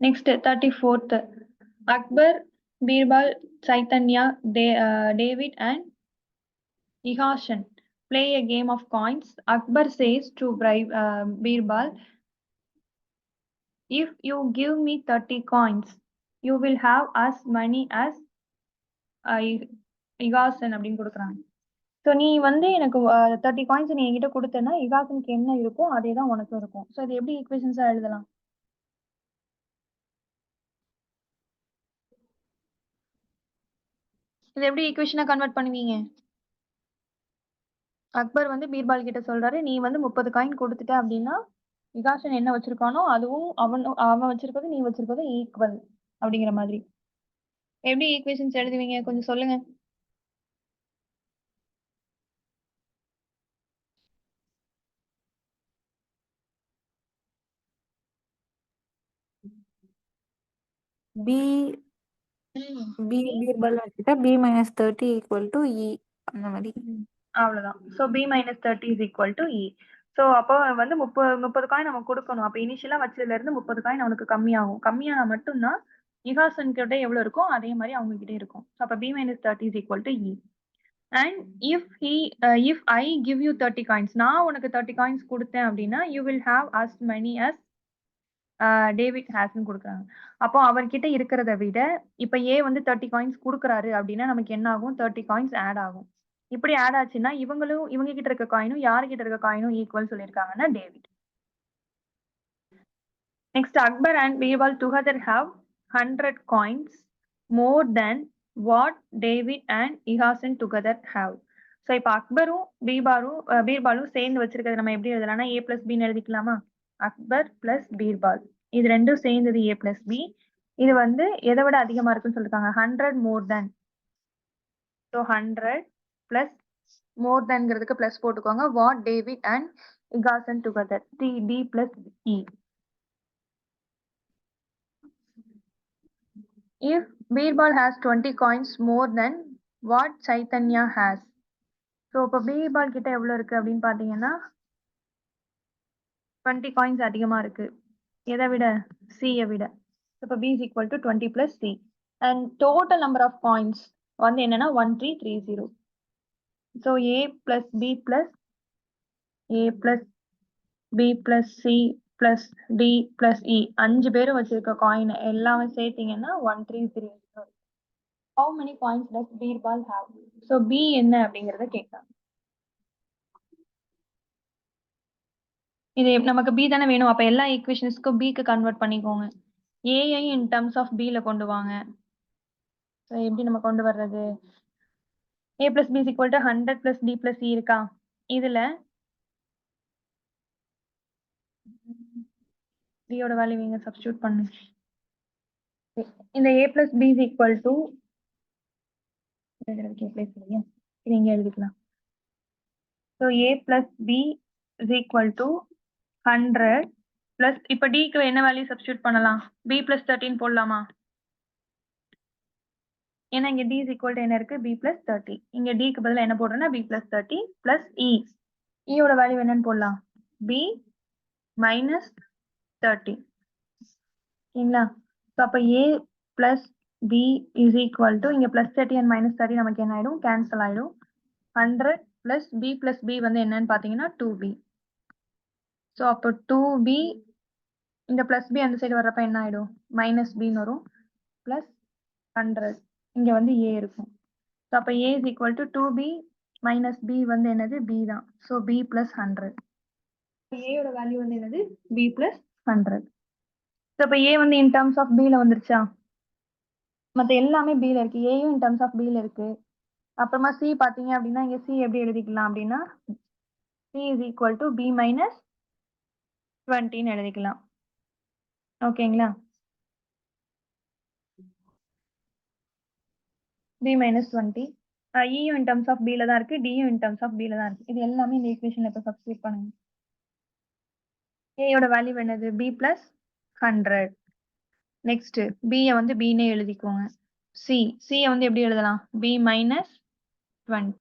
Next 34th. Akbar, Birbal, Chaitanya, David and Ihashan play a game of coins. Akbar says to Birbal, if you give me 30 coins, you will have as many as Ihashan அப்படின்னு கொடுக்குறாங்க. ஸோ நீ வந்து எனக்கு 30 காயின்ஸ் நீ என்கிட்ட கொடுத்தேன்னா இகாசனுக்கு என்ன இருக்கோ அதே தான் உனக்கும் இருக்கும். ஸோ இது எப்படி ஈக்குவேஷன்ஸா எழுதலாம்? இது எப்படி ஈக்குவேஷனா கன்வெர்ட் பண்ணுவீங்க? அக்பர் வந்து பீர்பால் கிட்ட சொல்றாரு, நீ வந்து 30 காயின் கொடுத்துட்ட அப்படின்னா விகாசன் என்ன வச்சிருக்கானோ அதுவும் அவன் வச்சிருக்கிறது நீ வச்சிருக்கிறது ஈக்குவல் அப்படிங்கிற மாதிரி. எப்படி ஈக்குவேஷன்ஸ் எழுதுவீங்க கொஞ்சம் சொல்லுங்க. பீர்பால் வச்சுட்டா b - 30 = e அந்த மாதிரி. அவ்வளவுதான். So b - 30 = e. ஸோ அப்போ வந்து 30 காயின் நம்ம கொடுக்கணும். அப்போ இனிஷியலா வச்சதுல இருந்து 30 காயின் அவனுக்கு கம்மியாகும். கம்மியானா மட்டும்தான் இகாசன் கிட்ட எவ்வளவு இருக்கும் அதே மாதிரி அவங்க கிட்ட இருக்கும். அப்ப b - 30 = e. And if I give you 30 coins, நான் உனக்கு 30 coins கொடுத்தேன் அப்படின்னா you will have as many as David ஹாஸ்ன்னு கொடுக்குறாங்க. அப்போ அவர்கிட்ட இருக்கிறத விட இப்ப ஏ வந்து 30 காயின்ஸ் கொடுக்குறாரு அப்படின்னா நமக்கு என்ன ஆகும்? 30 காயின்ஸ் ஆட் ஆகும். இப்படி ஆட் ஆச்சுன்னா இவங்க கிட்ட இருக்க காயினும் யாருகிட்ட இருக்க காயினும் ஈக்குவல் சொல்லியிருக்காங்கன்னா David. Next Akbar and Birbal together have 100 coins more than what David and Ihassan together have. So இப்போ அக்பரும் பீர்பாலும் சேர்ந்து வச்சிருக்கிறது நம்ம எப்படி எழுதலாம்னா a + b எழுதிக்கலாமா? அக்பர் + பீர்பால் இது ரெண்டும் சேர்ந்தது a + b. இது வந்து எதை விட அதிகமா இருக்குன்னு சொல்லிருக்காங்க? 100 more than. So 100 plus more thanங்கிறதுக்கு பிளஸ் போட்டுக்கோங்க. what David and Ihassan together. d + e. If Birbal has 20 coins more than what Chaitanya has. So இப்போ பீர்பால் கிட்ட எவ்வளவு இருக்கு அப்படின்னு பாத்தீங்கன்னா 20 காயின்ஸ் அதிகமா இருக்கு. எதை விட? C-யை விட. இப்போ b = 20 + c. And total number of coins வந்து என்னன்னா 1330. So a + b + c plus D plus E 5 பேரும் வச்சிருக்க காயின் எல்லாமே சேர்த்தீங்கன்னா 133. How many coins does Birbal have? So B என்ன அப்படிங்கறத கேட்கலாம். இது நமக்கு B தானே வேணும். அப்ப எல்லா ஈக்குவேஷன்ஸ்க்கும் B க்கு கன்வெர்ட் பண்ணிக்கோங்க. A I in terms of B ல கொண்டு வாங்க. So எப்படி நம்ம கொண்டு வர்றது? A plus B is equal to 100 plus D plus E இருக்கா? இதுல D யோட வேல்யூ இங்க சப்ஸ்டிட்யூட் பண்ணு. இந்த A plus B is equal to இது இங்க எழுதிக்கலாம். So A plus B is equal to 100 plus இப்ப D க்கு என்ன வேல்யூ சப்ஸ்டிட்யூட் பண்ணலாம்? B plus 13 போடலாமா? ஏன்னா இங்க D is equal to என்ன இருக்கு? B plus 30. இங்க D க்கு பதிலா என்ன போடுறேன்னா B plus 30 plus E. E யோட வேல்யூ என்னன்னு போடலாம்? B minus 30. சரிங்களா? So அப்ப A plus B is equal to இங்க plus 30 and minus 30 நமக்கு என்ன ஆயிடும்? கேன்சல் ஆயிடும். 100 plus B plus B வந்து என்னன்னு பாத்தீங்கன்னா 2B. So அப்போ 2B இந்த plus B அந்த சைடு வர்றப்ப என்ன ஆயிடும்? minus B ன்னு வரும். plus 100 இங்க வந்து A இருக்கும். So அப்ப A is equal to 2B minus B வந்து என்னது? B தான். So B plus 100. A யோட வேல்யூ வந்து என்னது? B plus 100. So அப்ப A வந்து in terms of B ல வந்துருச்சா? மத்த எல்லாமே B ல இருக்கு. A யும் in terms of B ல இருக்கு. அப்புறமா C பாத்தீங்க அப்படின்னா இங்க C எப்படி எழுதிக்கலாம் அப்படின்னா C is equal to B minus 20 ன்னு எழுதிக்கலாம். ஓகேங்களா? B minus 20. E யும் in terms of B ல தான் இருக்கு. D யும் in terms of B ல தான் இருக்கு. இது எல்லாமே இந்த ஈக்குவேஷன்ல இப்ப சப்ஸ்டிட்யூட் பண்ணுங்க. A யோட வேல்யூ என்னது? B plus 100. நெக்ஸ்ட் B ய வந்து B னே எழுதிக்கோங்க. C ய வந்து எப்படி எழுதலாம்? B minus 20.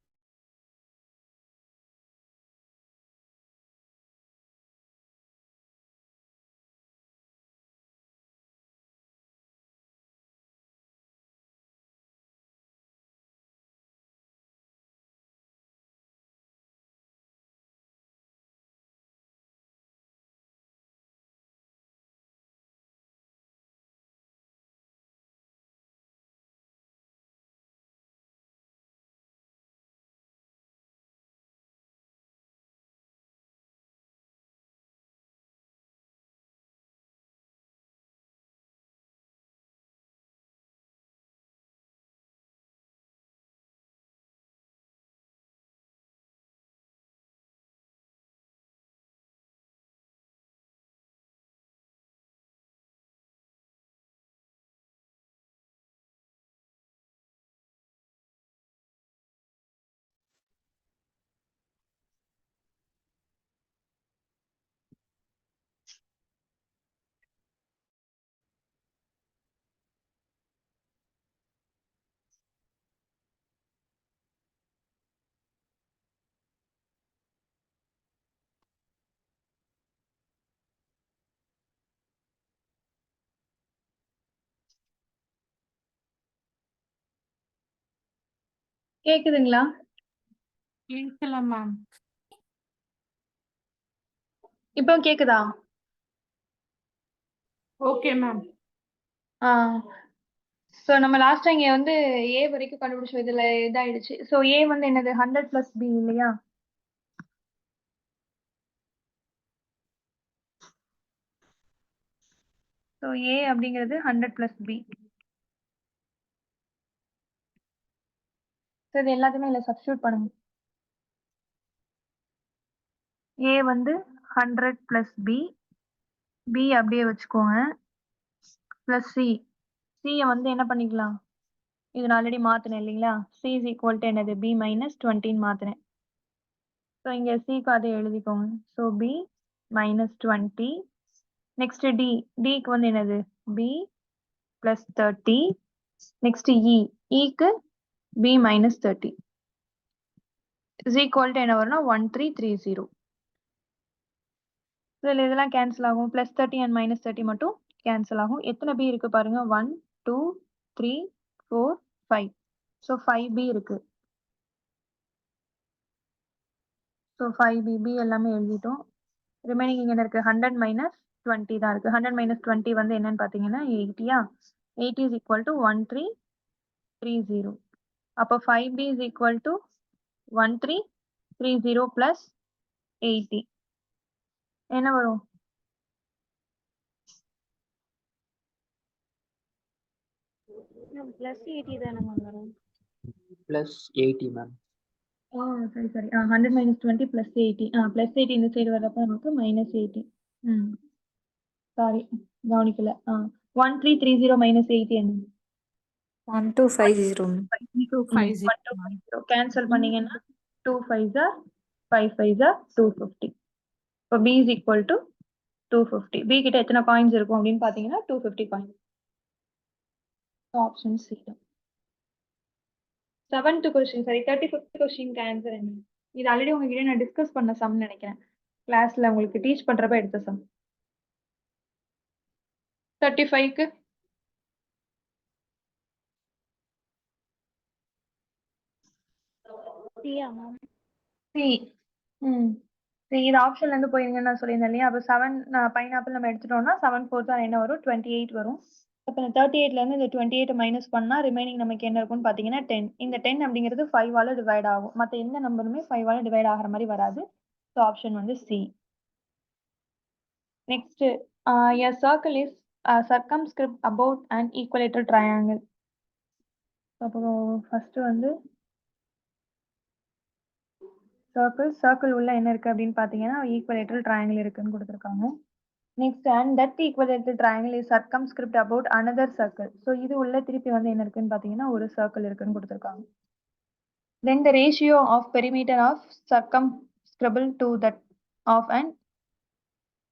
கேக்குதுங்களா? கேட்கலாம் மேம். இப்போ கேக்குதா? Okay ma'am. சோ நம்ம லாஸ்ட் இங்க வந்து A வரைக்கும் கண்டுபிடிச்சோம். இதுல இதாயிடுச்சு. சோ A வந்து என்னது? 100 plus B இல்லையா? சோ A அப்படிங்கிறது 100 plus B. சோ இது எல்லாத்தையுமே இல்ல சப்ஸ்டிட்யூட் பண்ணுங்க. A வந்து 100 plus B. B அப்படியே வச்சுக்கோங்க. plus C. C ய வந்து என்ன பண்ணிக்கலாம்? இது நான் ஆல்ரெடி மாத்தினேன் இல்லைங்களா? C is equal to என்னது? B minus 20 ன்னு மாத்தினேன். சோ இங்க C க்கு அதை எழுதிக்கோங்க. So B minus 20. Next D. D க்கு வந்து என்னது? B plus 30. Next E. E க்கு B minus 30. is equal to என்ன வரும்னா 1330. இதுல இதெல்லாம் கேன்சல் ஆகும். plus 30 and minus 30 மட்டும் கேன்சல் ஆகும். எத்தனை B இருக்கு பாருங்க? 1 2 3 4 5. ஸோ 5B இருக்கு. ஸோ 5B எல்லாமே எழுதிட்டோம். ரிமைனிங் இங்க என்ன இருக்கு? 100 minus 20 தான் இருக்கு. 100 minus 20 வந்து என்னன்னு பார்த்தீங்கன்னா 80யா? 80 is equal to 1330. அப்போ 5b is equal to 1330 plus 80. என்ன வரும்? plus 80 தானே மேம் வரும். Plus 80, ma'am. சரி 100 minus 20 plus 80. plus 80 இந்த சைடு வர்றப்ப நமக்கு minus 80. சாரி கவனிக்கல. 1330 minus 80 என்ன? 1250 250. கேன்சல் பண்ணீங்கன்னா 2 5s are 5 5s are 250. இப்போ b is equal to 250. b கிட்ட எத்தனை காயின்ஸ் இருக்கும் அப்படின்னு பாத்தீங்கன்னா 250 coin. Option C. 7th question sorry 35th கொஸ்டினுக்கு ஆன்சர் என்ன? இது ஆல்ரெடி உங்ககிட்ட நான் டிஸ்கஸ் பண்ண சம் நினைக்கிறேன். கிளாஸ்ல உங்களுக்கு டீச் பண்றப்ப எடுத்த சம். 35க்கு சியா மேம். சி. சரி இது ஆப்ஷன்ல இருந்து போயிருங்கன்னு நான் சொல்லியிருந்தேன் இல்லையா? அப்போ 7 பைனாப்பிள் நம்ம எடுத்துட்டோம்னா 7 4 தான் என்ன வரும்? 28 வரும். அப்போ இந்த 38ல இருந்து இந்த 28 மைனஸ் பண்ணா ரிமைனிங் நமக்கு என்ன இருக்கும்னு பாத்தீங்கன்னா 10. இந்த 10 அப்படிங்கிறது 5ஆல டிவைட் ஆகும். மற்ற எந்த நம்பருமே 5ஆல டிவைட் ஆகிற மாதிரி வராது. ஸோ ஆப்ஷன் வந்து C. Next a circle is circumscribed about an equilateral triangle. அப்போ ஃபர்ஸ்ட் வந்து சர்க்கிள் உள்ள என்ன இருக்கு அப்படின்னு பாத்தீங்கன்னா ஈக்குவலேட்டரல் ட்ரையாங்கிள் இருக்குன்னு கொடுத்துருக்காங்க. Next and that equilateral triangle is circumscribed about another circle. So இது உள்ள திருப்பி வந்து என்ன இருக்குன்னு பாத்தீங்கன்னா ஒரு சர்க்கிள் இருக்குன்னு கொடுத்துருக்காங்க. Then the ratio of perimeter of circumscribable to that of an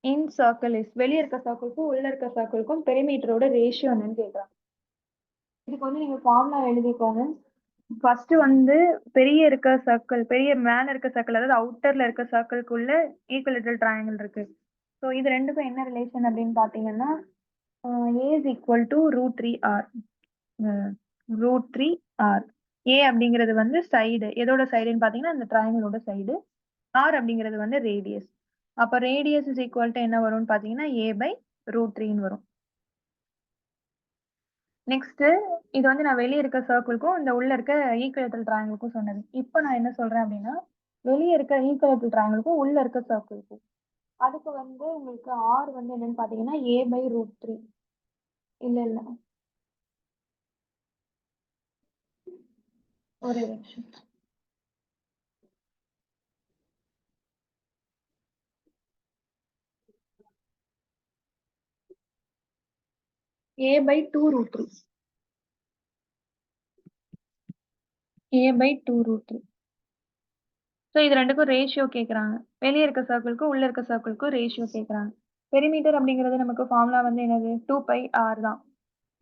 in circle is வெளியே இருக்க சர்க்கிள்க்கும் உள்ள இருக்க சர்க்கிள்க்கும் பெரிமீட்டரோட ரேஷியோ என்னன்னு கேட்குறாங்க. இதுக்கு வந்து நீங்க ஃபார்முலா எழுதிக்கோங்க. ஃபர்ஸ்ட் வந்து பெரிய மேல இருக்க சர்க்கிள் அதாவது அவுட்டர்ல இருக்க சர்க்கிள்குள்ள ஈக்குவலேட்டரல் ட்ரையாங்கிள் இருக்கு. ஸோ இது ரெண்டுக்கும் என்ன ரிலேஷன் அப்படின்னு பாத்தீங்கன்னா a is equal to √3r. √3r. a அப்படிங்கிறது வந்து சைடு, எதோட சைடுன்னு பாத்தீங்கன்னா அந்த ட்ரையாங்கிளோட சைடு. r அப்படிங்கிறது வந்து ரேடியஸ். அப்ப ரேடியஸ் இஸ் ஈக்குவல் டு என்ன வரும்னு பாத்தீங்கன்னா a/√3 வரும். நெக்ஸ்ட் இது வந்து நான் வெளியே இருக்க சர்க்கிள்க்கும் இந்த உள்ள இருக்க ஈக்குவலேட்டரல் ட்ரையாங்கிளுக்கும் சொன்னது. இப்போ நான் என்ன சொல்றேன் அப்படின்னா வெளியே இருக்க ஈக்குவலேட்டரல் ட்ரையாங்கிளுக்கும் உள்ள இருக்க சர்க்கிள்க்கும் அதுக்கு வந்து உங்களுக்கு r வந்து என்னன்னு பாத்தீங்கன்னா a/√3. இல்ல ஒரே நிமிஷம். a/2√3. a/2√3. ஸோ இது ரெண்டுக்கும் ரேஷியோ கேட்குறாங்க. வெளியே இருக்க சர்க்கிள்க்கும் உள்ள இருக்க சர்க்கிள்க்கும் ரேஷியோ கேட்குறாங்க. பெரிமீட்டர் அப்படிங்கிறது நமக்கு ஃபார்முலா வந்து என்னது 2πr தான்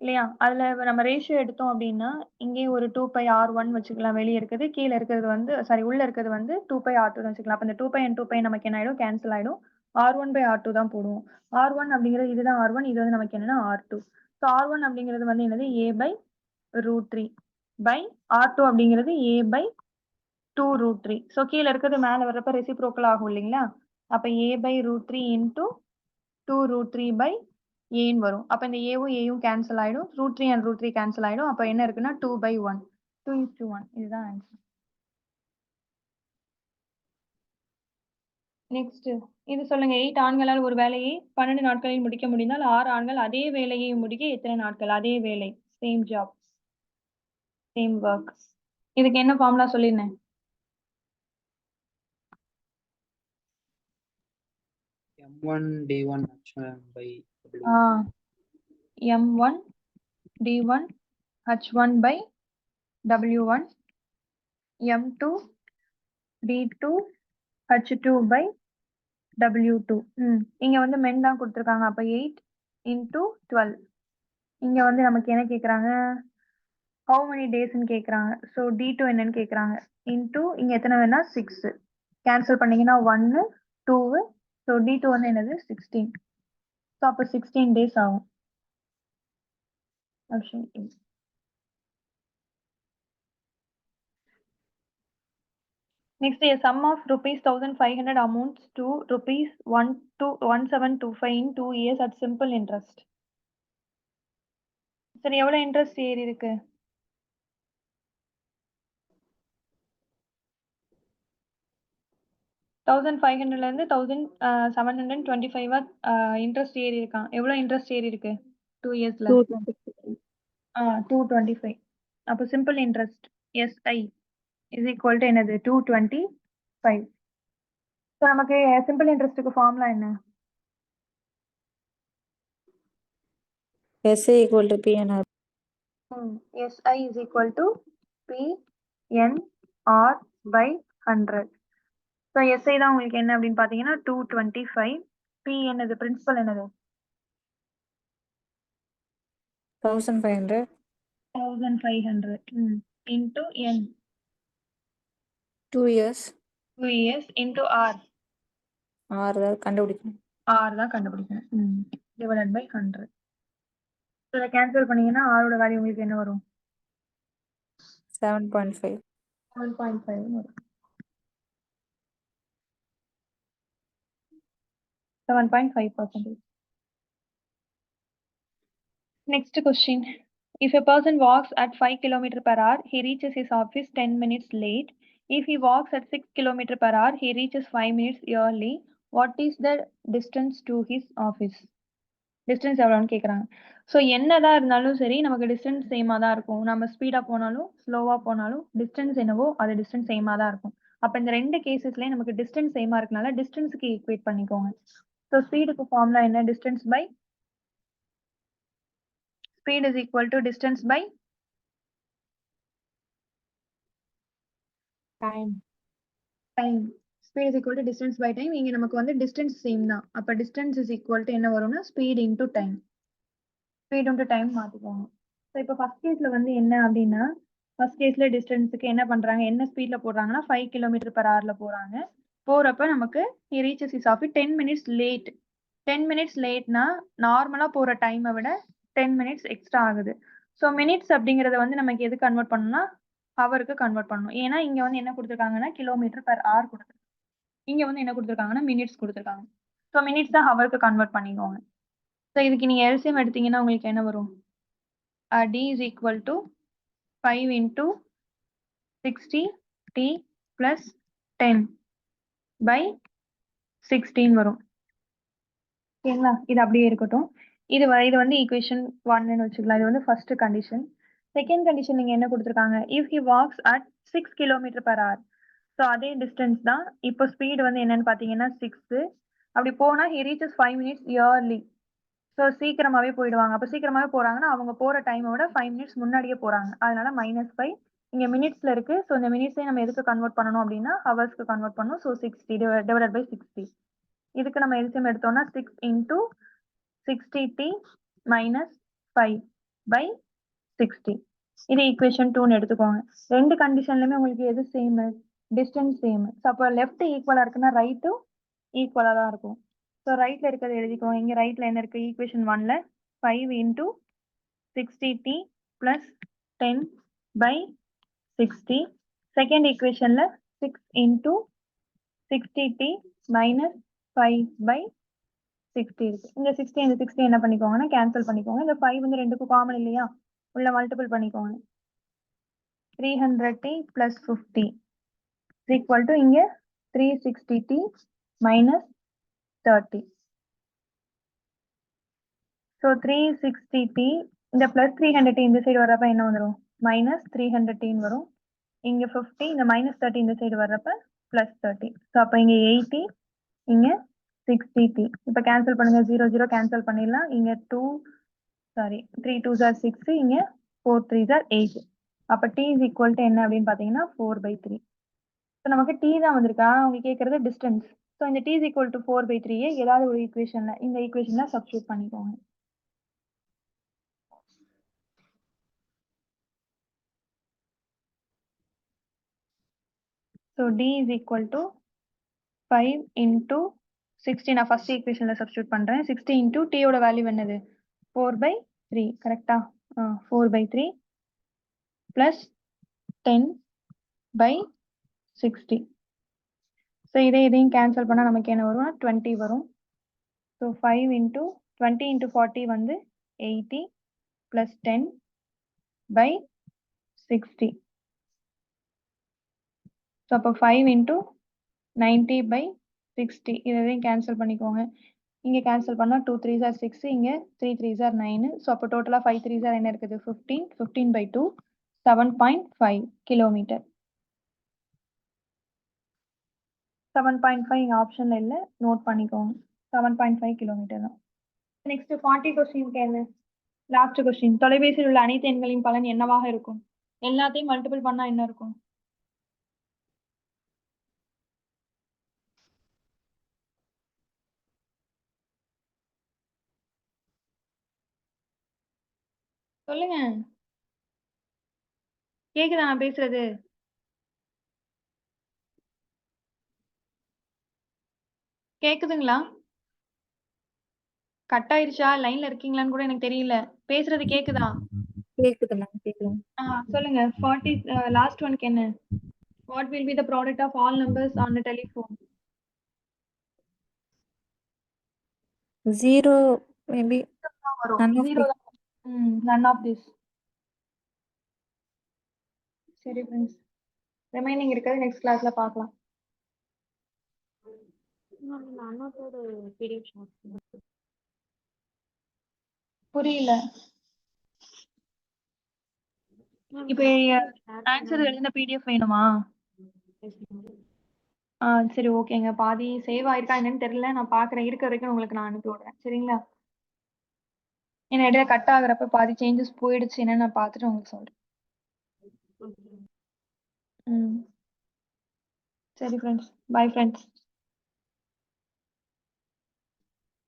இல்லையா? அதுல நம்ம ரேஷியோ எடுத்தோம் அப்படின்னா இங்கே ஒரு 2πr1 வச்சுக்கலாம். வெளியே இருக்கிறது, கீழே இருக்கிறது வந்து உள்ள இருக்கிறது வந்து 2πr2 வச்சுக்கலாம். அப்போ இந்த 2π and 2π நமக்கு என்ன ஆயிடும்? கேன்சல் ஆயிடும். r1/r2 தான் போடுவோம். r1 அப்படிங்கிறது இதுதான் r1, இது வந்து நமக்கு என்னன்னா r2. ஸோ r1 அப்படிங்கிறது வந்து என்னது a/√3 பை r2 அப்படிங்கிறது a/2√3. ஸோ கீழே இருக்கிறது மேலே வர்றப்ப ரெசிப்ரோக்கல் ஆகும் இல்லைங்களா? அப்ப a/√3 into 2√3 ஏன்னு வரும். அப்ப இந்த ஏவும் ஏயும் கேன்சல் ஆயிடும். √3 and √3 கேன்சல் ஆயிடும். அப்ப என்ன இருக்குன்னா 2/1. 2:1. இதுதான் ஆன்சர். நெக்ஸ்ட் இது சொல்லுங்க. 8 ஆண்களால் ஒரு வேலையை 12 நாட்களில் முடிக்க முடிந்தால் 6 ஆண்கள் அதே வேலையை முடிக்க எத்தனை நாட்கள்? அதே வேலை, சேம் ஜாப், சேம் ஒர்க். இதுக்கு என்ன ஃபார்முலா சொல்லிருந்தேன்? M1 D1 H1 by W. M1 D1 H1 by W1 M2 D2 H2 by W2. இங்க வந்து மென் தான் கொடுத்துருக்காங்க. அப்ப 8 into 12. இங்க வந்து நமக்கு என்ன கேக்குறாங்க? how many daysன்னு கேக்குறாங்க. ஸோ D2 என்னன்னு கேக்குறாங்க. into இங்க எத்தனை வேணா 6. கேன்சல் பண்ணீங்கன்னா 1 2. ஸோ D2 வந்து என்னது 16. ஸோ அப்போ 16 days ஆகும். Option A. Next, a sum of rupees 1500 amounts to rupees 1725 in 2 years at simple interest. சரி, எவ்வளவு இன்ட்ரெஸ்ட் ஏறி இருக்கு? $1500ல இருந்து 1725 இன்ட்ரெஸ்ட் ஏறி இருக்கான். எவ்வளவு இன்ட்ரெஸ்ட் ஏறி இருக்கு 2 இயர்ஸ்ல? 225. அப்போ simple interest SI is equal to என்னது 225. ஸோ நமக்கு சிம்பிள் இன்ட்ரெஸ்ட்டுக்கு ஃபார்முலா என்ன? SA equal to PNR. SI is equal to PNR by 100. So SI தான் உங்களுக்கு என்ன அப்படின்னு பார்த்தீங்கன்னா 225. P என்னது பிரின்சிபல் என்னது? 1500. 1500 into N 2 years. 2 years into R. R தான் கண்டுபிடிக்கணும். R தான் கண்டுபிடிக்கணும். Divided by 100. ஸோ இதை கேன்சல் பண்ணீங்கன்னா R ஓட வேல்யூ உங்களுக்கு என்ன வரும்? 7.5. 7.5 வரும். 7.5%. Next question. If a person walks at 5 km per hour, he reaches his office 10 minutes late. If he walks at 6 km per hour, he reaches 5 minutes early. What is the distance to his office? Distance எவ்வளோன்னு கேட்குறாங்க. So என்னதான் இருந்தாலும் சரி, நமக்கு distance சேமாக தான் இருக்கும். நம்ம ஸ்பீடாக போனாலும் ஸ்லோவாக போனாலும் டிஸ்டன்ஸ் என்னவோ அது டிஸ்டன்ஸ் சேமாக தான் இருக்கும். அப்போ இந்த ரெண்டு கேசஸ்லேயும் நமக்கு டிஸ்டன்ஸ் சேமாக இருக்கனால டிஸ்டன்ஸுக்கு ஈக்குவேட் பண்ணிக்கோங்க. ஸோ ஸ்பீடுக்கு ஃபார்முலா என்ன? Distance by speed is equal to distance by time. Speed is equal to distance by time. இங்க நமக்கு வந்து distance same தான். அப்ப distance is equal to என்ன வரும்னா speed into time. Speed into time மாத்திக்கோங்க. ஸோ இப்போ ஃபர்ஸ்ட் கேஸ்ல வந்து என்ன அப்படின்னா, ஃபர்ஸ்ட் கேஸ்ல டிஸ்டன்ஸுக்கு என்ன பண்றாங்க, என்ன ஸ்பீட்ல போடுறாங்கன்னா 5 km/h போறாங்க. போறப்ப நமக்கு he reaches his office 10 minutes late. 10 minutes லேட்னா நார்மலா போற டைமை விட 10 minutes எக்ஸ்ட்ரா ஆகுது. ஸோ மினிட்ஸ் அப்படிங்கறத வந்து நமக்கு எது கன்வெர்ட் பண்ணணும்னா ஹவருக்கு கன்வெர்ட் பண்ணணும். ஏன்னா இங்க வந்து என்ன கொடுத்துருக்காங்கன்னா km/h கொடுத்துருக்காங்க. இங்க வந்து என்ன கொடுத்துருக்காங்கன்னா மினிட்ஸ் கொடுத்துருக்காங்க. ஸோ மினிட்ஸ் தான் ஹவருக்கு கன்வெர்ட் பண்ணிக்கோங்க. ஸோ இதுக்கு நீங்க எல்சிஎம் எடுத்தீங்கன்னா உங்களுக்கு என்ன வரும்? D is equal to 5 into 60t plus 10 by 16 வரும். சரிங்களா? இது அப்படியே இருக்கட்டும். இது வந்து ஈக்குவேஷன் 1ன்னு வச்சுக்கலாம். இது வந்து ஃபர்ஸ்ட் கண்டிஷன். செகண்ட் கண்டிஷன் நீங்க என்ன கொடுத்துருக்காங்க? If he walks at 6 km/h. So அதே டிஸ்டன்ஸ் தான். இப்போ ஸ்பீடு வந்து என்னன்னு பார்த்தீங்கன்னா 6. அப்படி போனா he reaches 5 minutes early. So சீக்கிரமாவே போயிடுவாங்க. அப்போ சீக்கிரமாவே போறாங்கன்னா அவங்க போற டைமை விட 5 minutes முன்னாடியே போறாங்க. அதனால -5 இங்க மினிட்ஸ்ல இருக்கு. ஸோ இந்த மினிட்ஸை நம்ம எதுக்கு கன்வெர்ட் பண்ணணும் அப்படின்னா ஹவர்ஸ்க்கு கன்வெர்ட் பண்ணணும். So 60 divided by 60. இதுக்கு நம்ம எல்சிஎம் எடுத்தோம்னா 6 into 60t minus 5 by 60. இது ஈக்குவேஷன் 2ன்னு எடுத்துக்கோங்க. ரெண்டு கண்டிஷன்லயுமே உங்களுக்கு எது சேம்? Distance same. ஸோ அப்போ லெஃப்ட் ஈக்குவலா இருக்குன்னா ரைட்டும் ஈக்குவலா தான் இருக்கும். ஸோ ரைட்ல இருக்கிறது எழுதிக்கோங்க. இங்க ரைட்ல என்ன இருக்கு? ஈக்குவேஷன் 1ல 5 into 60t plus 10 by 60. Second ஈக்குவேஷன்ல 6 into 60t minus 5 by 60 இருக்கு. இந்த 60 என்ன பண்ணிக்கோங்கன்னா கேன்சல் பண்ணிக்கோங்க. இந்த 5 வந்து ரெண்டுக்கும் காமன் இல்லையா? உள்ள மல்டிபிள் பண்ணிக்கோங்க. 300t plus 50 is equal to இங்க 360t minus 30. So 360t இந்த plus 300t இந்த சைடு வர்றப்ப என்ன வந்துரும்? minus 300t வரும். இங்க 50 இந்த minus 30 இந்த சைடு வர்றப்ப plus 30. So அப்ப இங்க 80 இங்க 60t. இப்ப கேன்சல் பண்ணுங்க. 0 0 கேன்சல் பண்ணிடலாம். இங்க 3 2s are 6. இங்க 4 3s are 8. அப்ப t is equal to என்ன அப்படின்னு பாத்தீங்கன்னா 4/3. ஸோ நமக்கு t தான் வந்திருக்கு. ஆனா அவங்க கேட்கறது டிஸ்டன்ஸ். ஸோ இந்த t is equal to 4/3 ஏதாவது ஒரு ஈக்குவேஷன்ல இந்த ஈக்குவேஷன்ல சப்ஸ்டியூட் பண்ணிக்கோங்க. So d is equal to 5 into 60. நான் ஃபர்ஸ்ட் ஈக்குவேஷன்ல சப்ஸ்டியூட் பண்றேன். 60 into t ஓட வேல்யூ என்னது? 4/3. கரெக்டா? 4/3 plus 10 by 60. ஸோ இதையும் கேன்சல் பண்ணால் நமக்கு என்ன வரும்னா 20 வரும். ஸோ 5 இன்ட்டு 20 இன்ட்டு 40 வந்து 80 ப்ளஸ் 10 பை 60. ஸோ அப்போ 5 இன்ட்டு 90 பை 60 இதையும் கேன்சல் பண்ணிக்கோங்க. இங்கே கேன்சல் பண்ணால் 2 3s are 6, இங்கே 3 3s are 9. ஸோ அப்போ டோட்டலாக 5 3s are என்ன இருக்குது 15. 15 by 2 7.5 கிலோமீட்டர். 7.5 இங்கே ஆப்ஷனில் இல்லை, நோட் பண்ணிக்கோங்க. 7.5 கிலோமீட்டர் தான். நெக்ஸ்ட் 40 கொஸ்டின் என்ன? Last question. தொலைபேசியில் உள்ள அனைத்து எண்களின் பலன் என்னவாக இருக்கும்? எல்லாத்தையும் மல்டிபிள் பண்ணா என்ன இருக்கும்? சொல்லுங்க. கேக்குதா நான் பேசுறது? கேக்குதுங்களா? கட் ஆயிருச்சா? லைன்ல இருக்கீங்களான்னு கூட எனக்கு தெரியல. பேசுறது கேக்குதா? கேக்குது மேம் கேக்குது. சொல்லுங்க. 40 லாஸ்ட் ஒன்க்கு என்ன? What will be the product of all numbers on a telephone? 0 maybe வரும். None of 0 தான். none of this. சரி ஃப்ரெண்ட்ஸ், ரிமைனிங் இருக்கிறது நெக்ஸ்ட் கிளாஸ்ல பார்க்கலாம். நானோட பிடிஎஃப் ஷார்ட் புரியல. இப்போ ஆன்சர் எழுதின பிடிஎஃப் வேணுமா? சரி ஓகேங்க. பாதி சேவ் ஆயிருக்கா என்னன்னு தெரியல, நான் பார்க்குறேன். இருக்க வரைக்கும் உங்களுக்கு நான் அனுப்பி விடுறேன். சரிங்களா? ஏன்னா இடையில கட் ஆகுறப்ப பாதி சேஞ்சஸ் போயிடுச்சு என்னன்னு நான் பார்த்துட்டு உங்களுக்கு சொல்றேன். சரி ஃப்ரெண்ட்ஸ், பை ஃப்ரெண்ட்ஸ்.